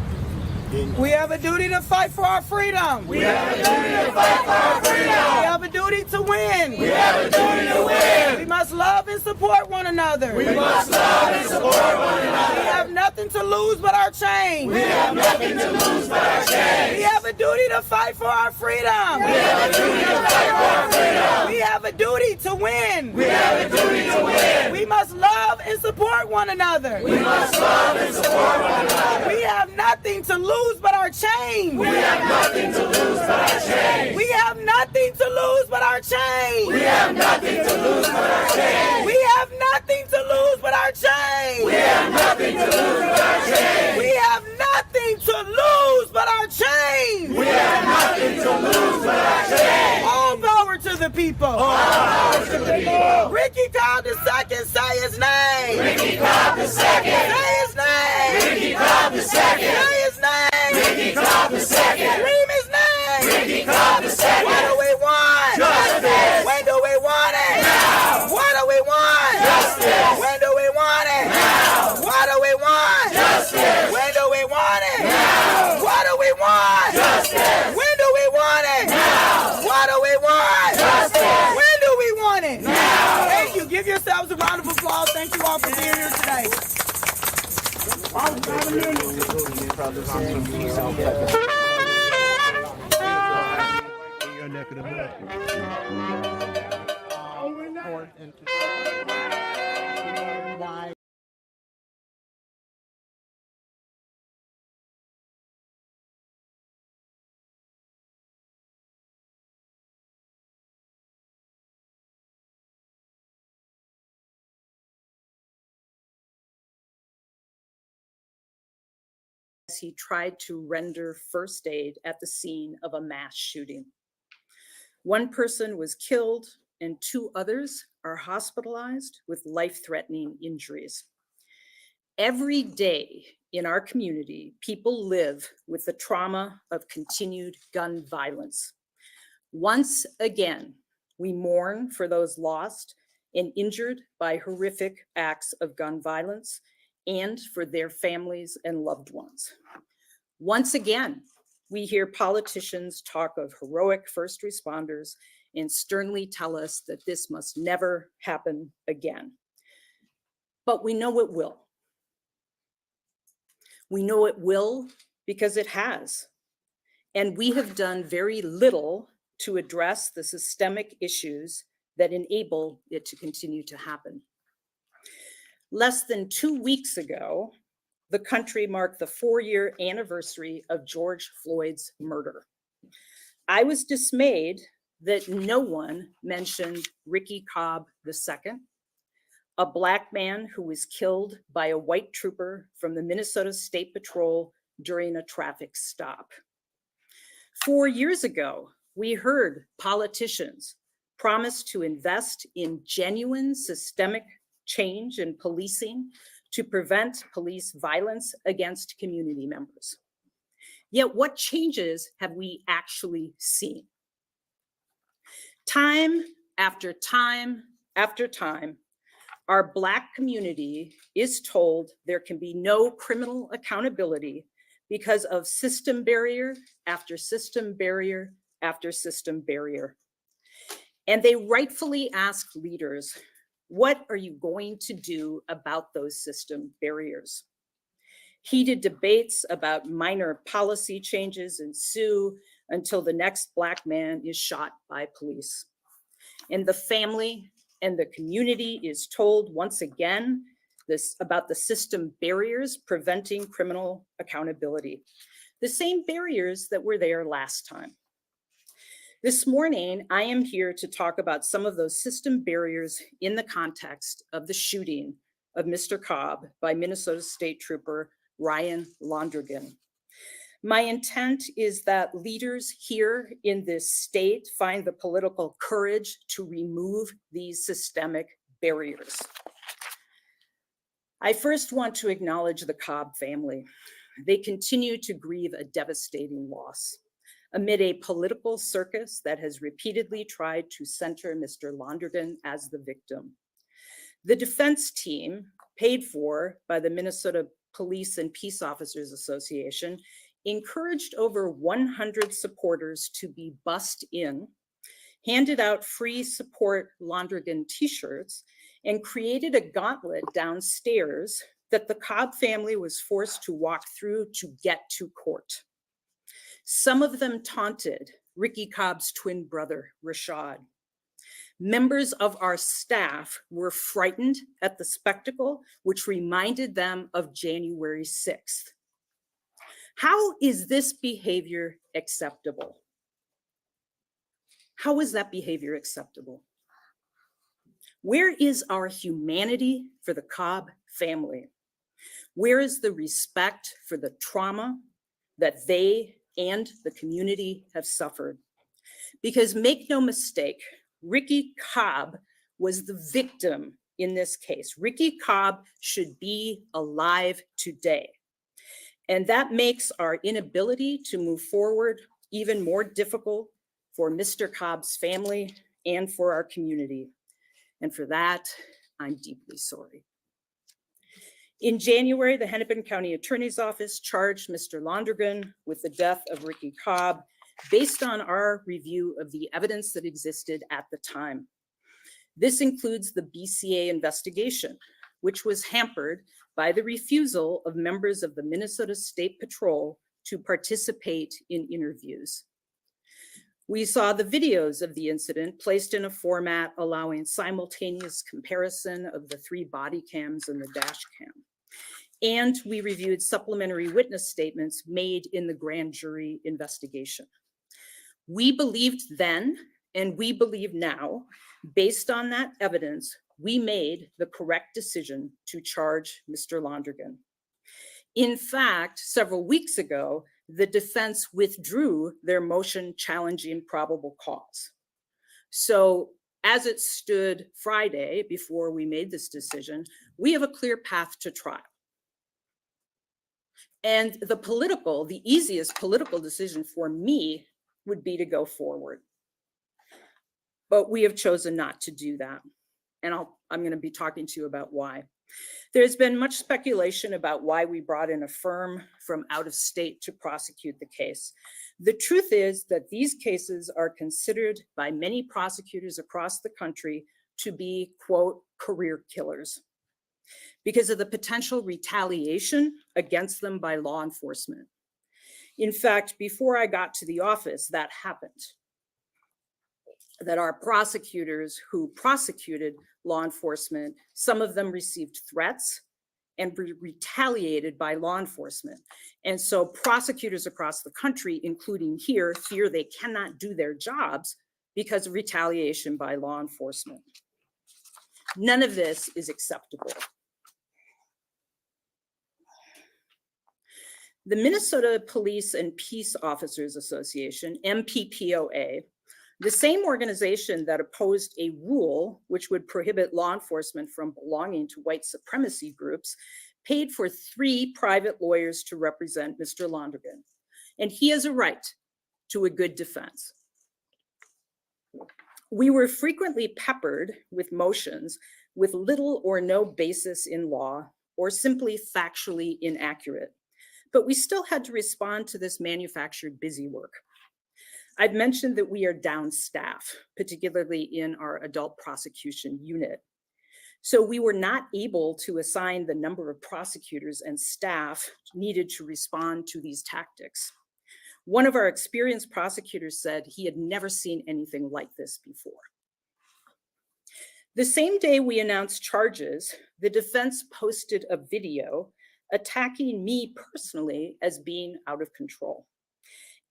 We have a duty to fight for our freedom. We have a duty to fight for our freedom. We have a duty to win. We have a duty to win. We must love and support one another. We must love and support one another. We have nothing to lose but our change. We have nothing to lose but our change. We have a duty to fight for our freedom. We have a duty to fight for our freedom. We have a duty to win. We have a duty to win. We must love and support one another. We must love and support one another. We have nothing to lose but our change. We have nothing to lose but our change. We have nothing to lose but our change. We have nothing to lose but our change. We have nothing to lose but our change. We have nothing to lose but our change. We have nothing to lose Ricky Cobb II, say his name. Ricky Cobb II. Say his name. Ricky Cobb II. Say his name. Ricky Cobb II. Scream his name. Ricky Cobb II. What do we want? Justice. When do we want it? Now. What do we want? Justice. When do we want it? Now. What do we want? Justice. When do we want it? Now. What do we want? Justice. When do we want it? Now. What do we want? Justice. When do we want it? Now. Thank you. Give yourselves a round of applause. Thank you all for being here today. Your neck of the woods. He tried to render first aid at the scene of a mass shooting. One person was killed and 2 others are hospitalized with life-threatening injuries. Every day in our community, people live with the trauma of continued gun violence. Once again, we mourn for those lost and injured by horrific acts of gun violence and for their families and loved ones. Once again, we hear politicians talk of heroic first responders and sternly tell us that this must never happen again. But we know it will. We know it will because it has. And we have done very little to address the systemic issues that enable it to continue to happen. Less than 2 weeks ago, the country marked the 4-year anniversary of George Floyd's murder. I was dismayed that no one mentioned Ricky Cobb II, a Black man who was killed by a white trooper from the Minnesota State Patrol during a traffic stop. 4 years ago, we heard politicians promise to invest in genuine systemic change in policing to prevent police violence against community members. Yet what changes have we actually seen? Time after time after time, our Black community is told there can be no criminal accountability because of system barrier after system barrier after system barrier. And they rightfully ask leaders, what are you going to do about those system barriers? Heated debates about minor policy changes ensue until the next Black man is shot by police. And the family and the community is told once again about the system barriers preventing criminal accountability. The same barriers that were there last time. This morning, I am here to talk about some of those system barriers in the context of the shooting of Mr. Cobb by Minnesota State Trooper Ryan Londrigan. My intent is that leaders here in this state find the political courage to remove these systemic barriers. I first want to acknowledge the Cobb family. They continue to grieve a devastating loss amid a political circus that has repeatedly tried to center Mr. Londrigan as the victim. The defense team, paid for by the Minnesota Police and Peace Officers Association, encouraged over 100 supporters to be bussed in, handed out free support Londrigan t-shirts, and created a gauntlet downstairs that the Cobb family was forced to walk through to get to court. Some of them taunted Ricky Cobb's twin brother, Rashad. Members of our staff were frightened at the spectacle, which reminded them of January 6th. How is this behavior acceptable? How is that behavior acceptable? Where is our humanity for the Cobb family? Where is the respect for the trauma that they and the community have suffered? Because make no mistake, Ricky Cobb was the victim in this case. Ricky Cobb should be alive today. And that makes our inability to move forward even more difficult for Mr. Cobb's family and for our community. And for that, I'm deeply sorry. In January, the Hennepin County Attorney's Office charged Mr. Londergan with the death of Ricky Cobb based on our review of the evidence that existed at the time. This includes the BCA investigation, which was hampered by the refusal of members of the Minnesota State Patrol to participate in interviews. We saw the videos of the incident placed in a format allowing simultaneous comparison of the 3 body cams and the dash cam. And we reviewed supplementary witness statements made in the grand jury investigation. We believed then, and we believe now, based on that evidence, we made the correct decision to charge Mr. Londergan. In fact, several weeks ago, the defense withdrew their motion challenging probable cause. So as it stood Friday before we made this decision, we have a clear path to trial. And the easiest political decision for me would be to go forward. But we have chosen not to do that. And I'm going to be talking to you about why. There's been much speculation about why we brought in a firm from out of state to prosecute the case. The truth is that these cases are considered by many prosecutors across the country to be, quote, career killers because of the potential retaliation against them by law enforcement. In fact, before I got to the office, that happened. That our prosecutors who prosecuted law enforcement, some of them received threats and were retaliated by law enforcement. And so prosecutors across the country, including here, fear they cannot do their jobs because of retaliation by law enforcement. None of this is acceptable. The Minnesota Police and Peace Officers Association, MPPOA, the same organization that opposed a rule which would prohibit law enforcement from belonging to white supremacy groups, paid for 3 private lawyers to represent Mr. Londergan. And he has a right to a good defense. We were frequently peppered with motions with little or no basis in law or simply factually inaccurate. But we still had to respond to this manufactured busy work. I've mentioned that we are down staff, particularly in our adult prosecution unit. So we were not able to assign the number of prosecutors and staff needed to respond to these tactics. One of our experienced prosecutors said he had never seen anything like this before. The same day we announced charges, the defense posted a video attacking me personally as being out of control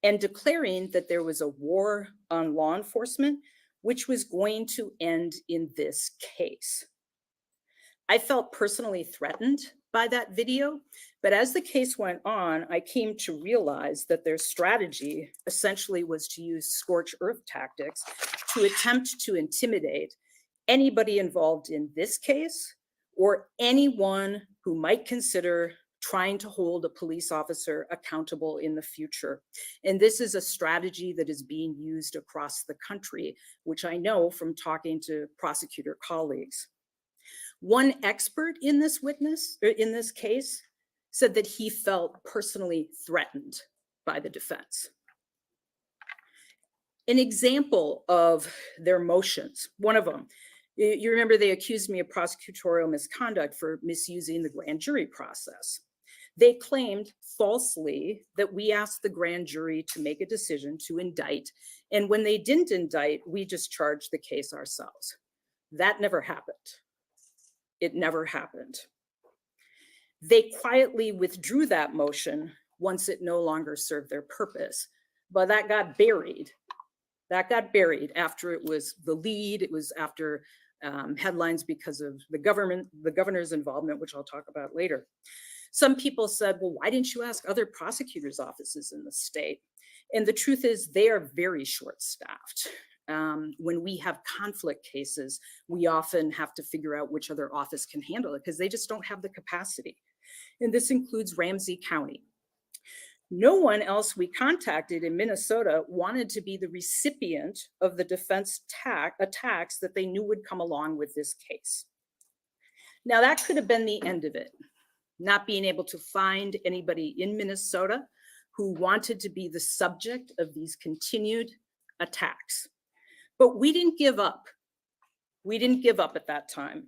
and declaring that there was a war on law enforcement, which was going to end in this case. I felt personally threatened by that video, but as the case went on, I came to realize that their strategy essentially was to use scorched earth tactics to attempt to intimidate anybody involved in this case or anyone who might consider trying to hold a police officer accountable in the future. And this is a strategy that is being used across the country, which I know from talking to prosecutor colleagues. One expert in this case said that he felt personally threatened by the defense. An example of their motions, one of them, you remember they accused me of prosecutorial misconduct for misusing the grand jury process. They claimed falsely that we asked the grand jury to make a decision to indict, and when they didn't indict, we just charged the case ourselves. That never happened. It never happened. They quietly withdrew that motion once it no longer served their purpose, but that got buried. That got buried after it was the lead. It was after headlines because of the governor's involvement, which I'll talk about later. Some people said, well, why didn't you ask other prosecutors' offices in the state? And the truth is they are very short-staffed. when we have conflict cases, we often have to figure out which other office can handle it because they just don't have the capacity. And this includes Ramsey County. No one else we contacted in Minnesota wanted to be the recipient of the defense attacks that they knew would come along with this case. Now that could have been the end of it, not being able to find anybody in Minnesota who wanted to be the subject of these continued attacks. But we didn't give up. We didn't give up at that time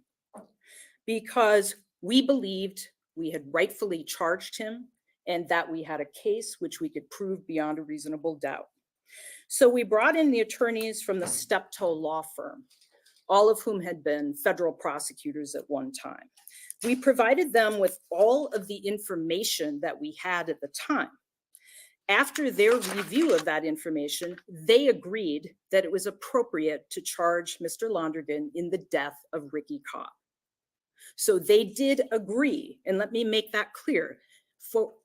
because we believed we had rightfully charged him and that we had a case which we could prove beyond a reasonable doubt. So we brought in the attorneys from the Steptoe law firm, all of whom had been federal prosecutors at one time. We provided them with all of the information that we had at the time. After their review of that information, they agreed that it was appropriate to charge Mr. Londrigan in the death of Ricky Cobb. So they did agree, and let me make that clear,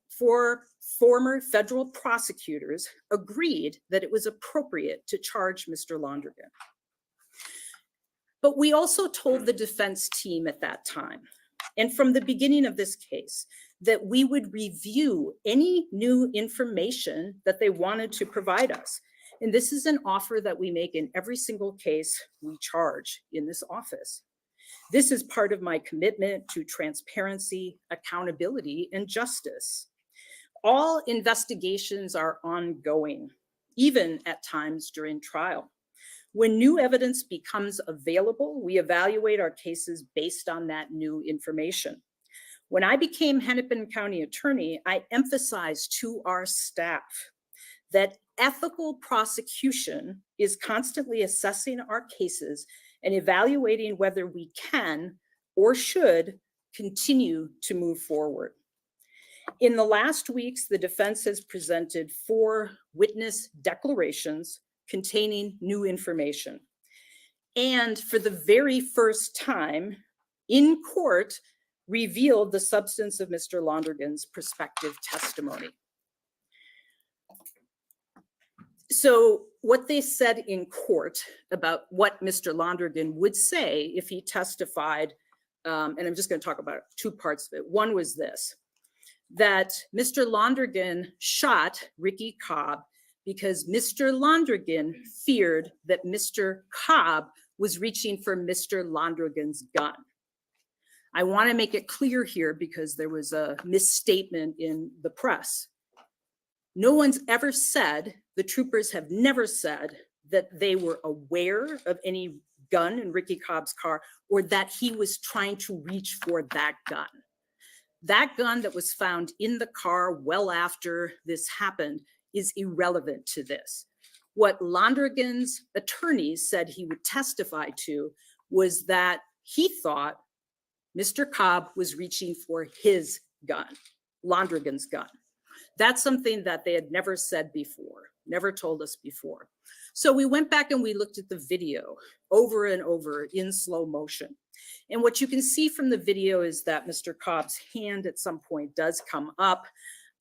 for former federal prosecutors agreed that it was appropriate to charge Mr. Londrigan. But we also told the defense team at that time, and from the beginning of this case, that we would review any new information that they wanted to provide us. And this is an offer that we make in every single case we charge in this office. This is part of my commitment to transparency, accountability, and justice. All investigations are ongoing, even at times during trial. When new evidence becomes available, we evaluate our cases based on that new information. When I became Hennepin County Attorney, I emphasized to our staff that ethical prosecution is constantly assessing our cases and evaluating whether we can or should continue to move forward. In the last weeks, the defense has presented 4 witness declarations containing new information. And for the very first time in court, revealed the substance of Mr. Londrigan's prospective testimony. So what they said in court about what Mr. Londrigan would say if he testified, and I'm just going to talk about 2 parts of it. One was this, that Mr. Londrigan shot Ricky Cobb because Mr. Londrigan feared that Mr. Cobb was reaching for Mr. Londrigan's gun. I want to make it clear here because there was a misstatement in the press. No one's ever said, the troopers have never said that they were aware of any gun in Ricky Cobb's car or that he was trying to reach for that gun. That gun that was found in the car well after this happened is irrelevant to this. What Londrigan's attorneys said he would testify to was that he thought Mr. Cobb was reaching for his gun, Londrigan's gun. That's something that they had never said before, never told us before. So we went back and we looked at the video over and over in slow motion. And what you can see from the video is that Mr. Cobb's hand at some point does come up.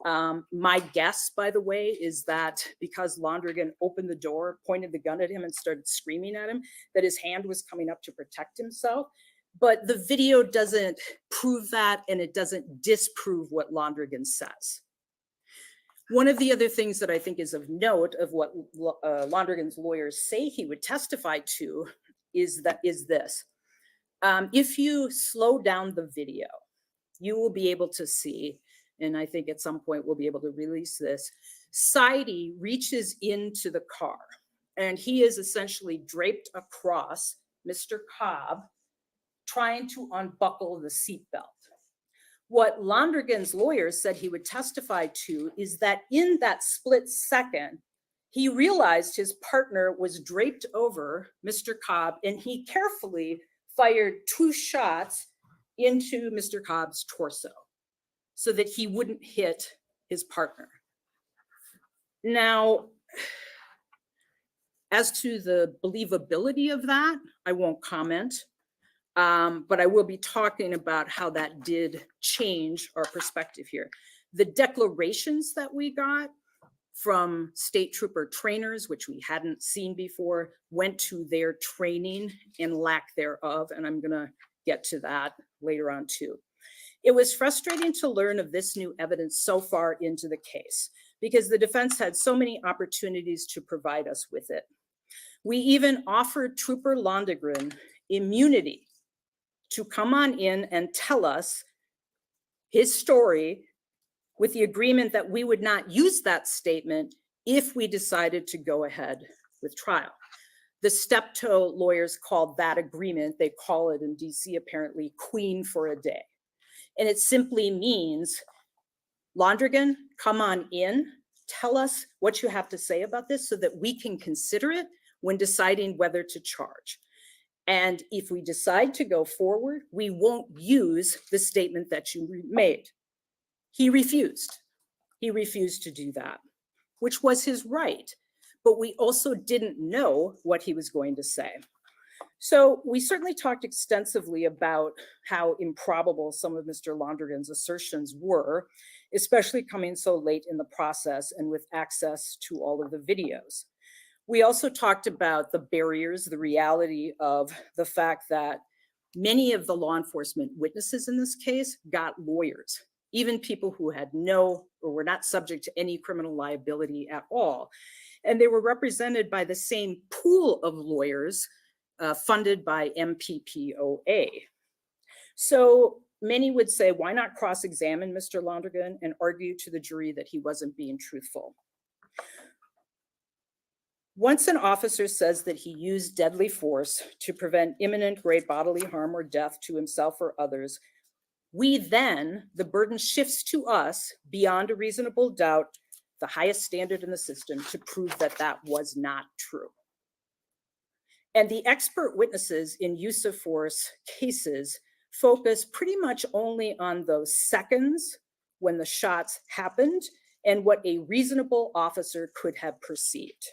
My guess, by the way, is that because Londrigan opened the door, pointed the gun at him and started screaming at him, that his hand was coming up to protect himself. But the video doesn't prove that, and it doesn't disprove what Londrigan says. One of the other things that I think is of note of what Londrigan's lawyers say he would testify to is this. If you slow down the video, you will be able to see, and I think at some point we'll be able to release this, Saidi reaches into the car, and he is essentially draped across Mr. Cobb, trying to unbuckle the seatbelt. What Londrigan's lawyers said he would testify to is that in that split second, he realized his partner was draped over Mr. Cobb, and he carefully fired 2 shots into Mr. Cobb's torso so that he wouldn't hit his partner. Now, as to the believability of that, I won't comment. But I will be talking about how that did change our perspective here. The declarations that we got from state trooper trainers, which we hadn't seen before, went to their training and lack thereof, and I'm gonna get to that later on too. It was frustrating to learn of this new evidence so far into the case because the defense had so many opportunities to provide us with it. We even offered Trooper Londegren immunity to come on in and tell us his story with the agreement that we would not use that statement if we decided to go ahead with trial. The steptoe lawyers called that agreement, they call it in DC apparently, Queen for a Day. And it simply means, Londrigan, come on in, tell us what you have to say about this so that we can consider it when deciding whether to charge. And if we decide to go forward, we won't use the statement that you made. He refused. He refused to do that, which was his right, but we also didn't know what he was going to say. So we certainly talked extensively about how improbable some of Mr. Londrigan's assertions were, especially coming so late in the process and with access to all of the videos. We also talked about the barriers, the reality of the fact that many of the law enforcement witnesses in this case got lawyers, even people who had no or were not subject to any criminal liability at all. And they were represented by the same pool of lawyers funded by MPPOA. So many would say, why not cross-examine Mr. Londrigan and argue to the jury that he wasn't being truthful? Once an officer says that he used deadly force to prevent imminent great bodily harm or death to himself or others, we then, the burden shifts to us beyond a reasonable doubt, the highest standard in the system, to prove that that was not true. And the expert witnesses in use of force cases focus pretty much only on those seconds when the shots happened and what a reasonable officer could have perceived.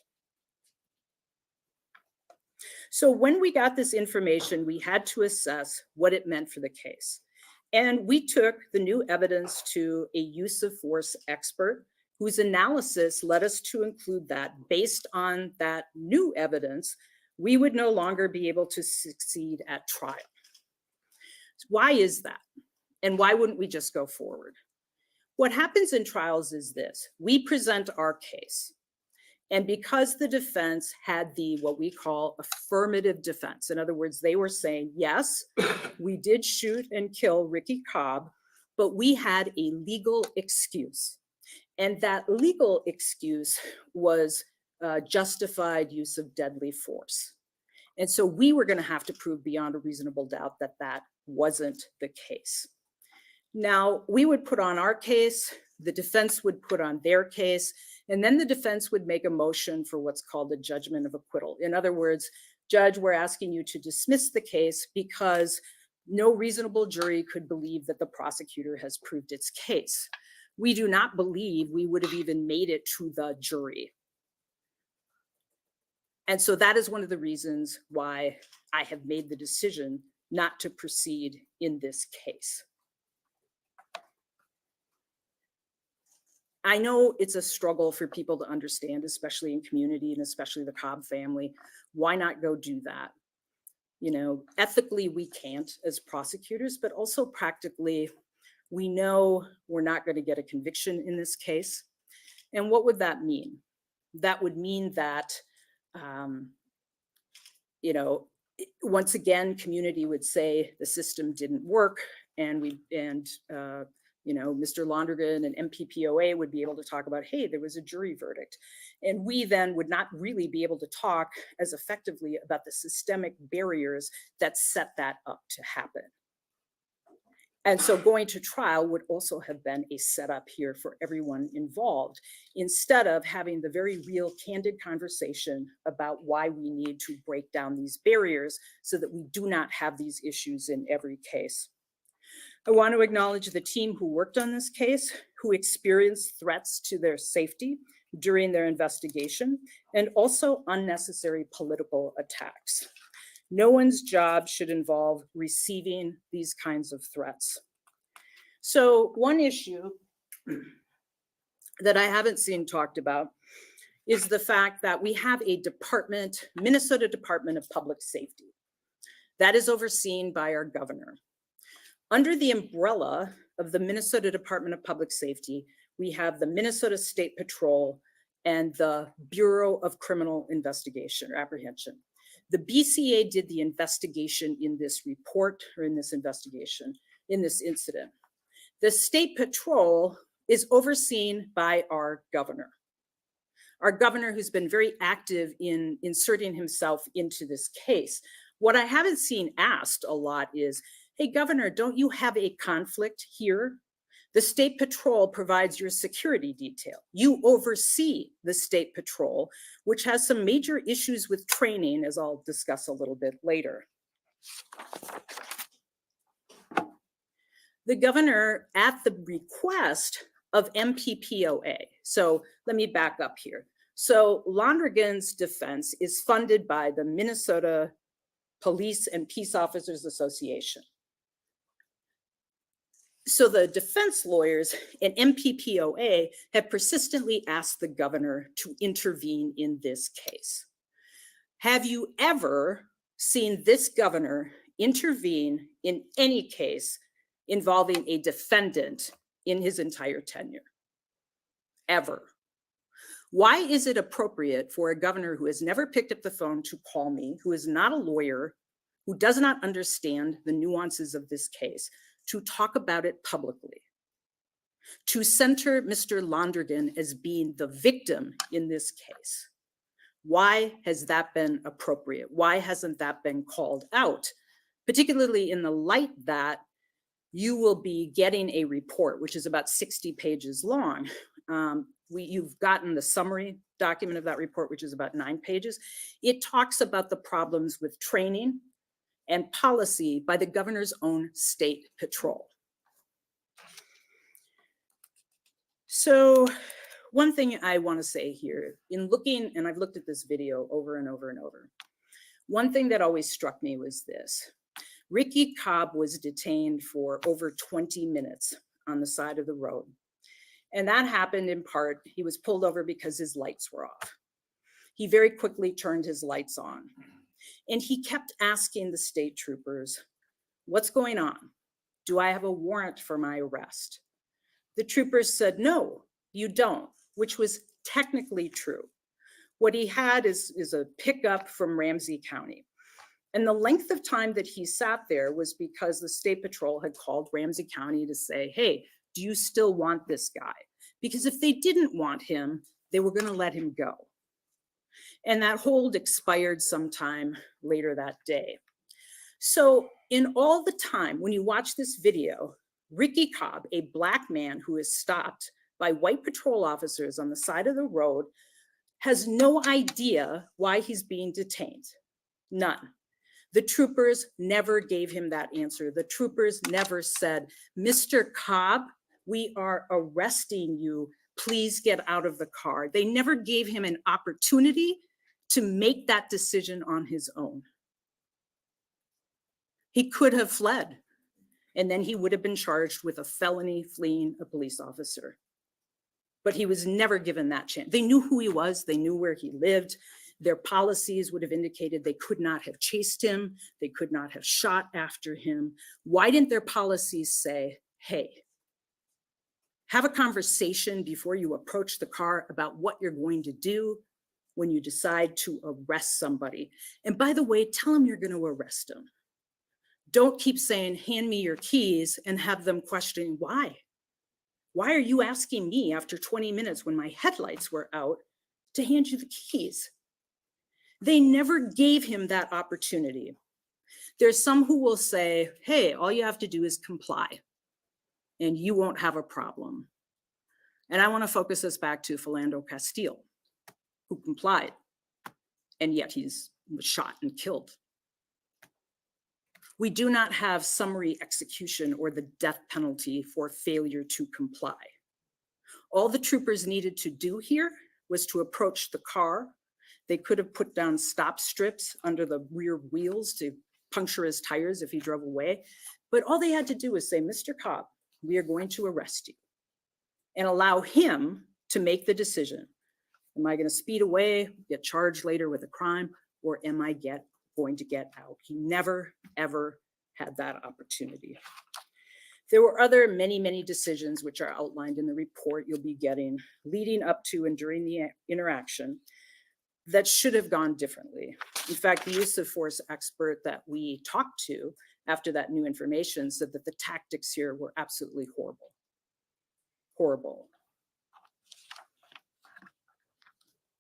So when we got this information, we had to assess what it meant for the case. And we took the new evidence to a use of force expert whose analysis led us to include that based on that new evidence, we would no longer be able to succeed at trial. So why is that? And why wouldn't we just go forward? What happens in trials is this: we present our case. And because the defense had the, what we call affirmative defense, in other words, they were saying, yes, we did shoot and kill Ricky Cobb, but we had a legal excuse. And that legal excuse was justified use of deadly force. And so we were going to have to prove beyond a reasonable doubt that that wasn't the case. Now, we would put on our case, the defense would put on their case, and then the defense would make a motion for what's called a judgment of acquittal. In other words, judge, we're asking you to dismiss the case because no reasonable jury could believe that the prosecutor has proved its case. We do not believe we would have even made it to the jury. And so that is one of the reasons why I have made the decision not to proceed in this case. I know it's a struggle for people to understand, especially in community and especially the Cobb family. Why not go do that? You know, ethically we can't as prosecutors, but also practically we know we're not going to get a conviction in this case. And what would that mean? That would mean that, you know, once again, community would say the system didn't work, and you know, Mr. Londrigan and MPPOA would be able to talk about, hey, there was a jury verdict. And we then would not really be able to talk as effectively about the systemic barriers that set that up to happen. And so going to trial would also have been a setup here for everyone involved, instead of having the very real candid conversation about why we need to break down these barriers so that we do not have these issues in every case. I want to acknowledge the team who worked on this case, who experienced threats to their safety during their investigation, and also unnecessary political attacks. No one's job should involve receiving these kinds of threats. So one issue that I haven't seen talked about is the fact that we have a department, Minnesota Department of Public Safety, that is overseen by our governor. Under the umbrella of the Minnesota Department of Public Safety, we have the Minnesota State Patrol and the Bureau of Criminal Investigation or Apprehension. The BCA did the investigation in this report, or in this investigation, in this incident. The State Patrol is overseen by our governor. Our governor, who's been very active in inserting himself into this case. What I haven't seen asked a lot is, hey, Governor, don't you have a conflict here? The State Patrol provides your security detail. You oversee the State Patrol, which has some major issues with training, as I'll discuss a little bit later. The governor, at the request of MPPOA, so let me back up here. So Londrigan's defense is funded by the Minnesota Police and Peace Officers Association. So the defense lawyers and MPPOA have persistently asked the governor to intervene in this case. Have you ever seen this governor intervene in any case involving a defendant in his entire tenure? Ever. Why is it appropriate for a governor who has never picked up the phone to call me, who is not a lawyer, who does not understand the nuances of this case, to talk about it publicly, to center Mr. Londrigan as being the victim in this case? Why has that been appropriate? Why hasn't that been called out? Particularly in the light that you will be getting a report, which is about 60 pages long. You've gotten the summary document of that report, which is about 9 pages. It talks about the problems with training and policy by the governor's own state patrol. So one thing I want to say here, in looking, and I've looked at this video over and over and over, one thing that always struck me was this. Ricky Cobb was detained for over 20 minutes on the side of the road. And that happened in part, he was pulled over because his lights were off. He very quickly turned his lights on. And he kept asking the state troopers, what's going on? Do I have a warrant for my arrest? The troopers said, no, you don't, which was technically true. What he had is a pickup from Ramsey County. And the length of time that he sat there was because the State Patrol had called Ramsey County to say, hey, do you still want this guy? Because if they didn't want him, they were going to let him go. And that hold expired sometime later that day. So in all the time, when you watch this video, Ricky Cobb, a Black man who is stopped by white patrol officers on the side of the road, has no idea why he's being detained. None. The troopers never gave him that answer. The troopers never said, Mr. Cobb, we are arresting you. Please get out of the car. They never gave him an opportunity to make that decision on his own. He could have fled, and then he would have been charged with a felony fleeing a police officer. But he was never given that chance. They knew who he was. They knew where he lived. Their policies would have indicated they could not have chased him. They could not have shot after him. Why didn't their policies say, hey, have a conversation before you approach the car about what you're going to do when you decide to arrest somebody? And by the way, tell them you're going to arrest them. Don't keep saying, hand me your keys, and have them questioning why. Why are you asking me after 20 minutes when my headlights were out to hand you the keys? They never gave him that opportunity. There's some who will say, hey, all you have to do is comply and you won't have a problem. And I want to focus us back to Philando Castile, who complied, and yet he's shot and killed. We do not have summary execution or the death penalty for failure to comply. All the troopers needed to do here was to approach the car. They could have put down stop strips under the rear wheels to puncture his tires if he drove away. But all they had to do was say, Mr. Cobb, we are going to arrest you, and allow him to make the decision. Am I going to speed away, get charged later with a crime, or am I going to get out? He never, ever had that opportunity. There were other many decisions which are outlined in the report you'll be getting leading up to and during the interaction that should have gone differently. In fact, the use of force expert that we talked to after that new information said that the tactics here were absolutely horrible. Horrible.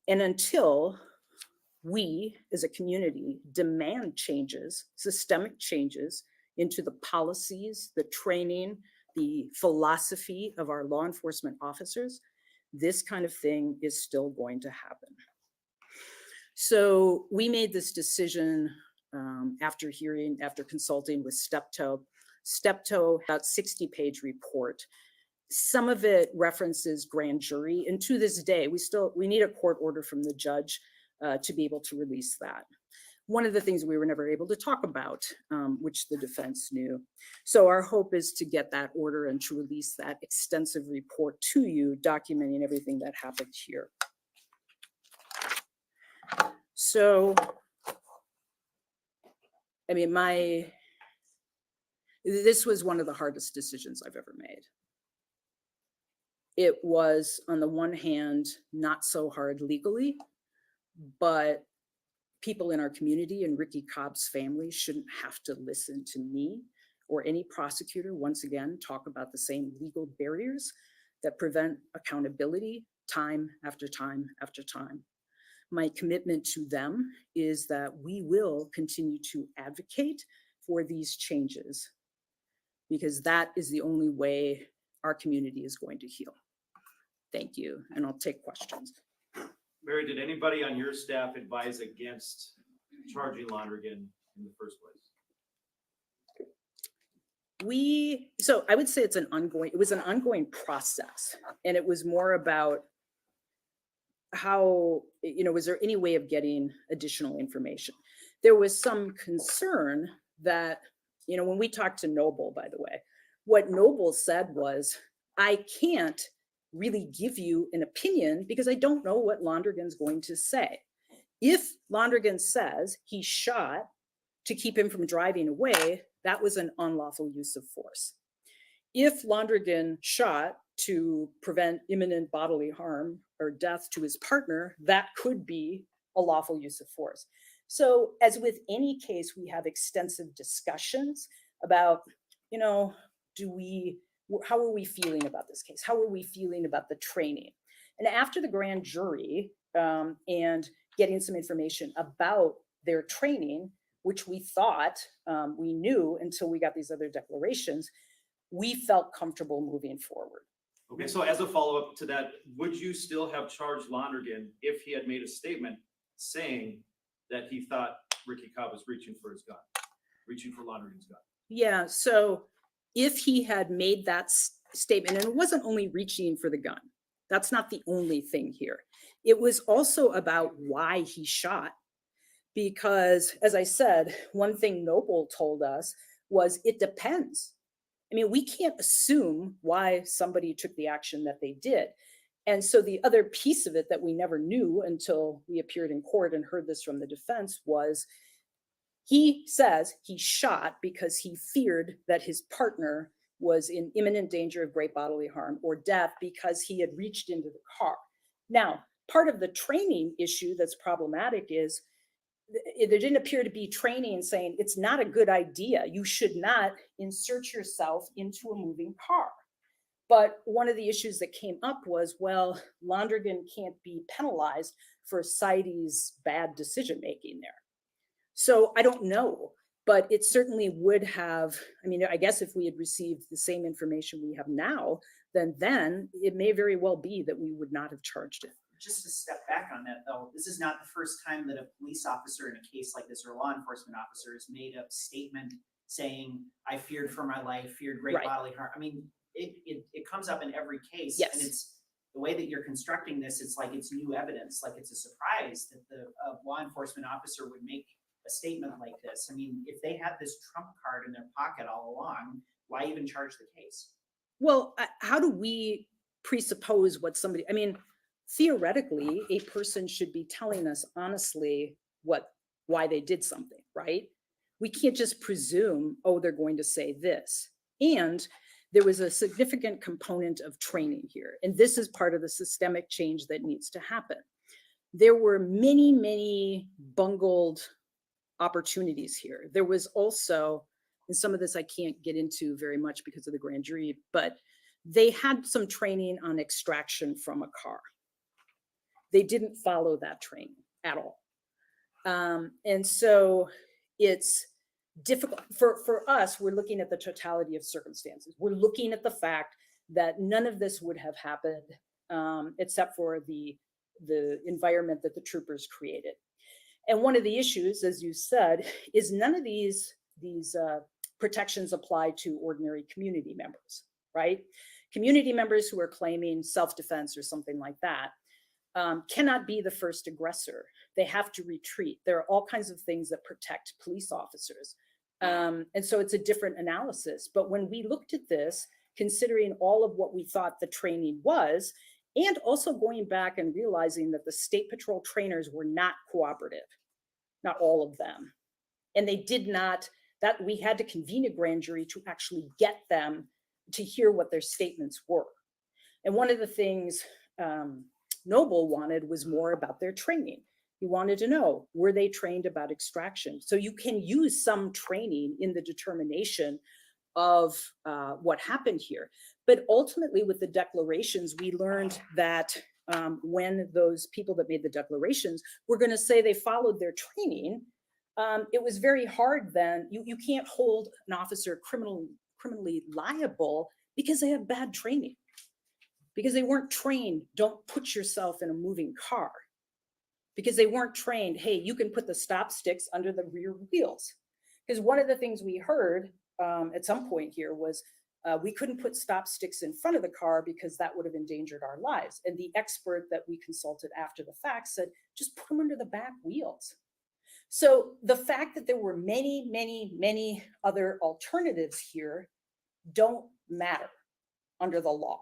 And until we as a community demand changes, systemic changes into the policies, the training, the philosophy of our law enforcement officers, this kind of thing is still going to happen. So we made this decision after consulting with Steptoe. Steptoe, about 60-page report. Some of it references grand jury, and to this day, we need a court order from the judge to be able to release that. One of the things we were never able to talk about, which the defense knew. So our hope is to get that order and to release that extensive report to you, documenting everything that happened here. So, I mean, this was one of the hardest decisions I've ever made. It was, on the one hand, not so hard legally, but people in our community and Ricky Cobb's family shouldn't have to listen to me or any prosecutor, once again, talk about the same legal barriers that prevent accountability time after time after time. My commitment to them is that we will continue to advocate for these changes, because that is the only way our community is going to heal. Thank you, and I'll take questions. Mary, did anybody on your staff advise against charging Londrigan in the first place? So I would say it was an ongoing process, and it was more about how, was there any way of getting additional information? There was some concern that, when we talked to Noble, by the way, what Noble said was, I can't really give you an opinion because I don't know what Londrigan's going to say. If Londrigan says he shot to keep him from driving away, that was an unlawful use of force. If Londrigan shot to prevent imminent bodily harm or death to his partner, that could be a lawful use of force. So as with any case, we have extensive discussions about, how are we feeling about this case? How are we feeling about the training? And after the grand jury and getting some information about their training, which we thought we knew until we got these other declarations, we felt comfortable moving forward. Okay, so as a follow-up to that, would you still have charged Londrigan if he had made a statement saying that he thought Ricky Cobb was reaching for his gun, reaching for Londrigan's gun? Yeah, so if he had made that statement, and it wasn't only reaching for the gun, that's not the only thing here. It was also about why he shot. Because, as I said, one thing Noble told us was it depends. I mean, we can't assume why somebody took the action that they did. And so the other piece of it that we never knew until we appeared in court and heard this from the defense was he says he shot because he feared that his partner was in imminent danger of great bodily harm or death because he had reached into the car. Now, part of the training issue that's problematic is there didn't appear to be training saying it's not a good idea. You should not insert yourself into a moving car. But one of the issues that came up was, well, Londrigan can't be penalized for Seide's bad decision-making there. So I don't know, but it certainly would have, I guess if we had received the same information we have now, then it may very well be that we would not have charged it. Just to step back on that, though, this is not the first time that a police officer in a case like this or a law enforcement officer has made a statement saying, I feared for my life, feared great bodily harm. It comes up in every case. Yes. And it's the way that you're constructing this, it's like it's new evidence, like it's a surprise that the law enforcement officer would make a statement like this. If they had this trump card in their pocket all along, why even charge the case? Well, how do we presuppose what somebody, I mean, theoretically, a person should be telling us honestly why they did something, right? We can't just presume, oh, they're going to say this. And there was a significant component of training here. And this is part of the systemic change that needs to happen. There were many, many bungled opportunities here. There was also, and some of this I can't get into very much because of the grand jury, but they had some training on extraction from a car. They didn't follow that training at all. And so it's difficult for us. We're looking at the totality of circumstances. We're looking at the fact that none of this would have happened except for the environment that the troopers created. And one of the issues, as you said, is none of these protections apply to ordinary community members, right? Community members who are claiming self-defense or something like that cannot be the first aggressor. They have to retreat. There are all kinds of things that protect police officers. And so it's a different analysis. But when we looked at this, considering all of what we thought the training was, and also going back and realizing that the State Patrol trainers were not cooperative, not all of them. And they did not, that we had to convene a grand jury to actually get them to hear what their statements were. And one of the things Noble wanted was more about their training. He wanted to know, were they trained about extraction? So you can use some training in the determination of what happened here. But ultimately with the declarations, we learned that when those people that made the declarations were going to say they followed their training, it was very hard then. You can't hold an officer criminally liable because they have bad training, because they weren't trained, don't put yourself in a moving car, because they weren't trained, hey, you can put the stop sticks under the rear wheels. Because one of the things we heard at some point here was we couldn't put stop sticks in front of the car because that would have endangered our lives. And the expert that we consulted after the fact said, just put them under the back wheels. So the fact that there were many, many, many other alternatives here don't matter under the law.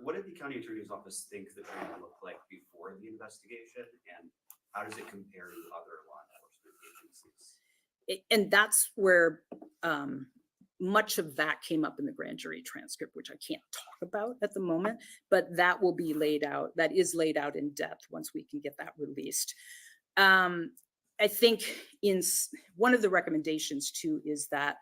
What did the county attorney's office think the training looked like before the investigation, and how does it compare to other law enforcement agencies? And that's where much of that came up in the grand jury transcript, which I can't talk about at the moment, but that will be laid out. That is laid out in depth once we can get that released. I think in one of the recommendations too is that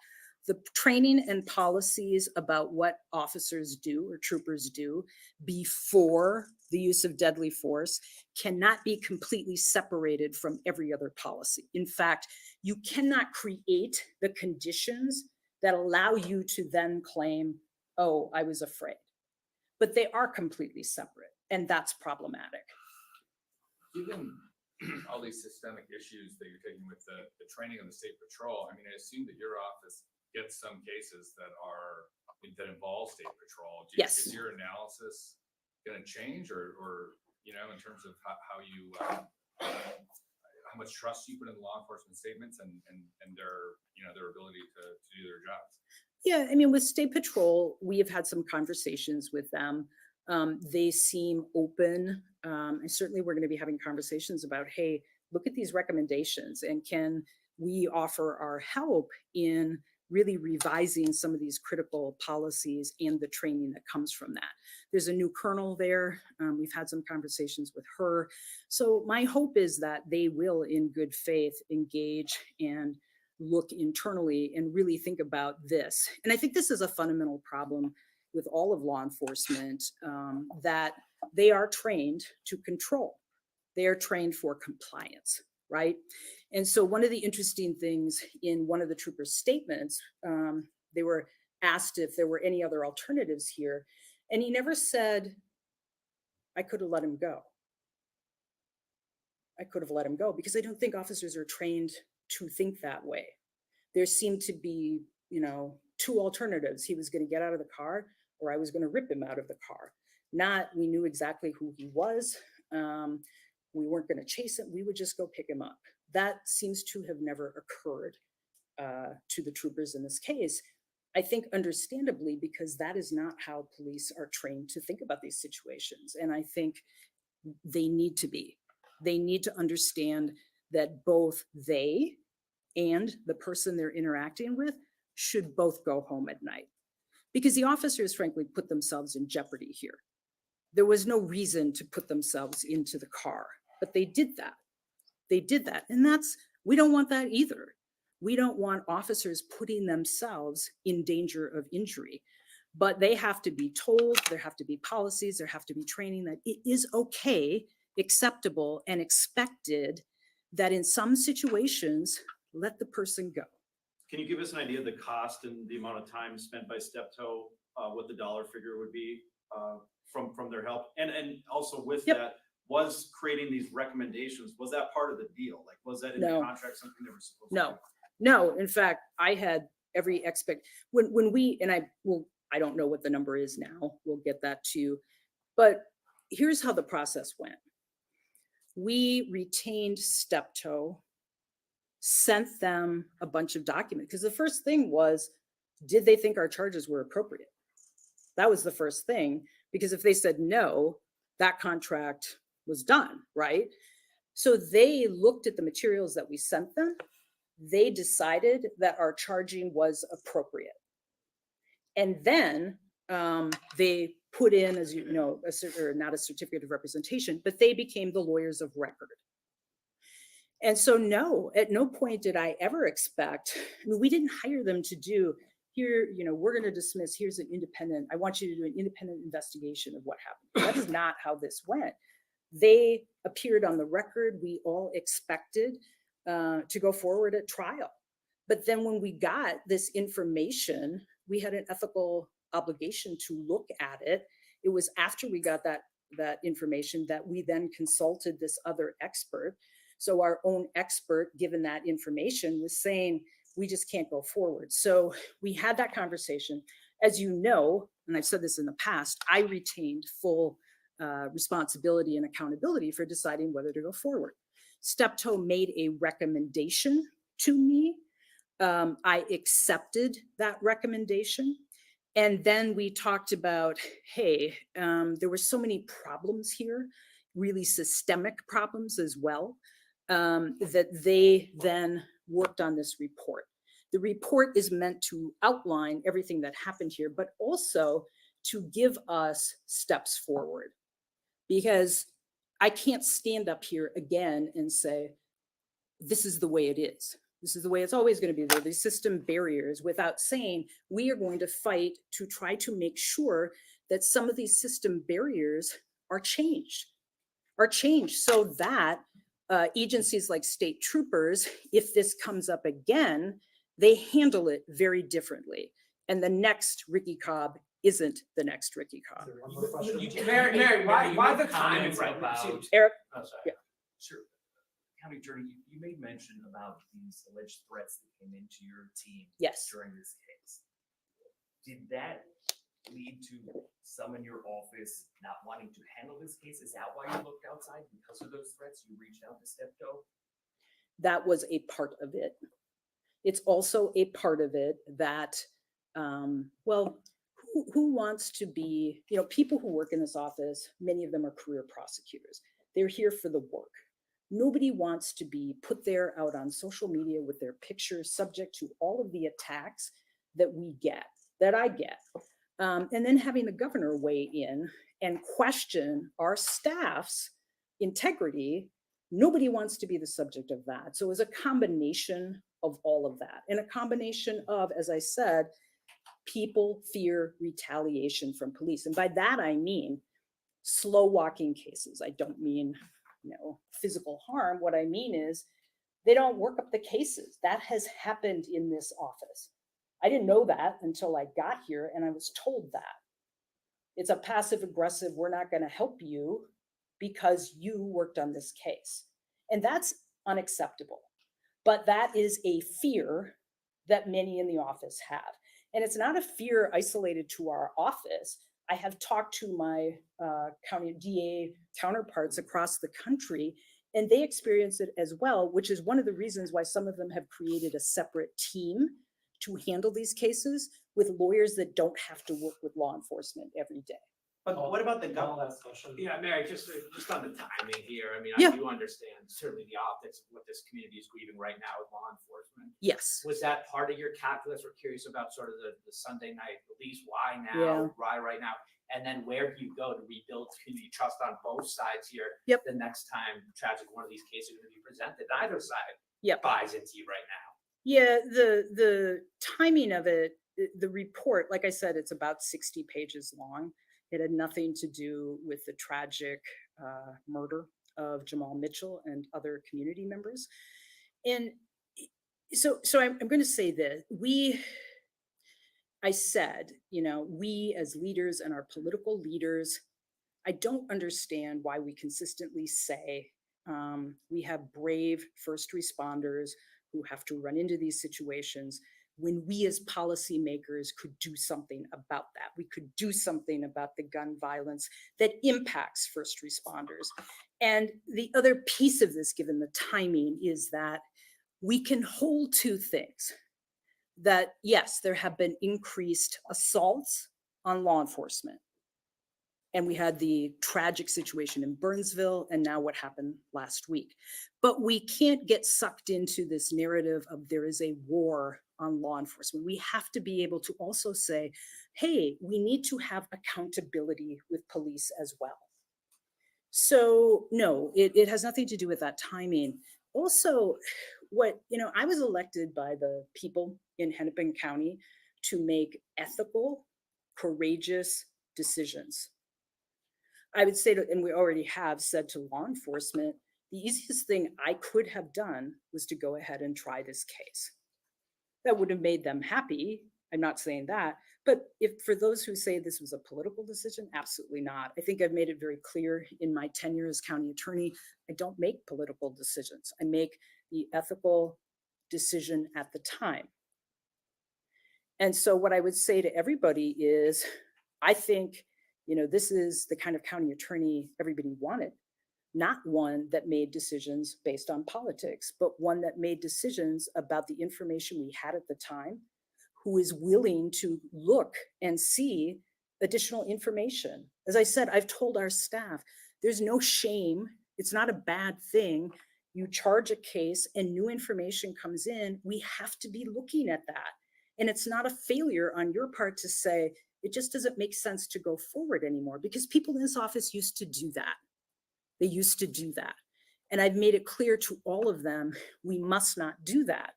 the training and policies about what officers do or troopers do before the use of deadly force cannot be completely separated from every other policy. In fact, you cannot create the conditions that allow you to then claim, oh, I was afraid. But they are completely separate, and that's problematic. Given all these systemic issues that you're taking with the training of the State Patrol, I mean, I assume that your office gets some cases that involve State Patrol. Yes. Is your analysis going to change, or you know, in terms of how you how much trust you put in the law enforcement statements and their ability to do their jobs? Yeah, I mean, with State Patrol, we have had some conversations with them. They seem open. And certainly we're going to be having conversations about, hey, look at these recommendations, and can we offer our help in really revising some of these critical policies and the training that comes from that. There's a new colonel there. We've had some conversations with her. So my hope is that they will, in good faith, engage and look internally and really think about this. And I think this is a fundamental problem with all of law enforcement, that they are trained to control. They are trained for compliance, right? And so one of the interesting things in one of the troopers' statements, they were asked if there were any other alternatives here, and he never said, I could have let him go. I could have let him go, because I don't think officers are trained to think that way. There seemed to be, two alternatives. He was going to get out of the car, or I was going to rip him out of the car. Not, we knew exactly who he was. We weren't going to chase him. We would just go pick him up. That seems to have never occurred to the troopers in this case. I think understandably, because that is not how police are trained to think about these situations. And I think they need to be. They need to understand that both they and the person they're interacting with should both go home at night. Because the officers, frankly, put themselves in jeopardy here. There was no reason to put themselves into the car, but they did that. They did that. And we don't want that either. We don't want officers putting themselves in danger of injury. But they have to be told, there have to be policies, there have to be training that it is okay, acceptable, and expected that in some situations, let the person go. Can you give us an idea of the cost and the amount of time spent by Steptoe, what the dollar figure would be from their help? And also with that, was creating these recommendations, was that part of the deal? Like, was that in the contract, something they were supposed to do? No. In fact, I had every when we, and I don't know what the number is now. We'll get that to you. But here's how the process went. We retained Steptoe, sent them a bunch of documents, because the first thing was, did they think our charges were appropriate? That was the first thing, because if they said no, that contract was done, right? So they looked at the materials that we sent them. They decided that our charging was appropriate. And then they put in, as you know, not a certificate of representation, but they became the lawyers of record. And so no, at no point did I ever expect, we didn't hire them to do, here, we're going to dismiss, here's an independent, I want you to do an independent investigation of what happened. That is not how this went. They appeared on the record. We all expected to go forward at trial. But then when we got this information, we had an ethical obligation to look at it. It was after we got that information that we then consulted this other expert. So our own expert, given that information, was saying, we just can't go forward. So we had that conversation. As you know, and I've said this in the past, I retained full responsibility and accountability for deciding whether to go forward. Steptoe made a recommendation to me. I accepted that recommendation. And then we talked about, hey, there were so many problems here, really systemic problems as well, that they then worked on this report. The report is meant to outline everything that happened here, but also to give us steps forward. Because I can't stand up here again and say, this is the way it is. This is the way it's always going to be. There are these system barriers, without saying we are going to fight to try to make sure that some of these system barriers are changed so that agencies like state troopers, if this comes up again, they handle it very differently. And the next Ricky Cobb isn't the next Ricky Cobb. Mary, why the timing? Eric? Oh, sorry. Yeah. Sure. County Attorney, you made mention about these alleged threats that came into your team during this case. Did that lead to some in your office not wanting to handle this case? Is that why you looked outside? Because of those threats, you reached out to Steptoe? That was a part of it. It's also a part of it that, well, who wants to be, people who work in this office, many of them are career prosecutors. They're here for the work. Nobody wants to be put there out on social media with their pictures subject to all of the attacks that I get. And then having the governor weigh in and question our staff's integrity, nobody wants to be the subject of that. So it was a combination of all of that, and a combination of, as I said, people fear retaliation from police. And by that, I mean slow walking cases. I don't mean, physical harm. What I mean is they don't work up the cases. That has happened in this office. I didn't know that until I got here, and I was told that. It's a passive aggressive, we're not going to help you because you worked on this case. And that's unacceptable. But that is a fear that many in the office have. And it's not a fear isolated to our office. I have talked to my county DA counterparts across the country, and they experience it as well, which is one of the reasons why some of them have created a separate team to handle these cases with lawyers that don't have to work with law enforcement every day. But what about the government? Yeah, Mary, just on the timing here, I mean, Yeah. I do understand certainly the optics of what this community is grieving right now with law enforcement. Yes. Was that part of your calculus? We're curious about sort of the Sunday night release. Why now? Yeah. Why right now? And then where do you go to rebuild community trust on both sides here? Yep. The next time tragically one of these cases is going to be presented, neither side Yep. buys into you right now. Yeah, the timing of it, the report, like I said, it's about 60 pages long. It had nothing to do with the tragic murder of Jamal Mitchell and other community members. And so I'm going to say that I said, we as leaders and our political leaders, I don't understand why we consistently say we have brave first responders who have to run into these situations when we as policymakers could do something about that. We could do something about the gun violence that impacts first responders. And the other piece of this, given the timing, is that we can hold two things. That yes, there have been increased assaults on law enforcement. And we had the tragic situation in Burnsville and now what happened last week. But we can't get sucked into this narrative of there is a war on law enforcement. We have to be able to also say, hey, we need to have accountability with police as well. So no, it has nothing to do with that timing. Also, I was elected by the people in Hennepin County to make ethical, courageous decisions. I would say and we already have said to law enforcement, the easiest thing I could have done was to go ahead and try this case. That would have made them happy. I'm not saying that, but if for those who say this was a political decision, absolutely not. I think I've made it very clear in my tenure as county attorney, I don't make political decisions. I make the ethical decision at the time. And so what I would say to everybody is, I think, this is the kind of county attorney everybody wanted, not one that made decisions based on politics, but one that made decisions about the information we had at the time, who is willing to look and see additional information. As I said, I've told our staff, there's no shame. It's not a bad thing. You charge a case and new information comes in, we have to be looking at that. And it's not a failure on your part to say, it just doesn't make sense to go forward anymore, because people in this office used to do that. They used to do that. And I've made it clear to all of them, we must not do that.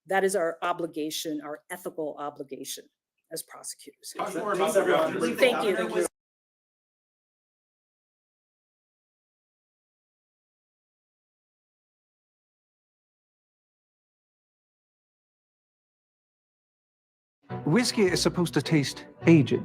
That is our obligation, our ethical obligation as prosecutors. Thank you. Whiskey is supposed to taste aged,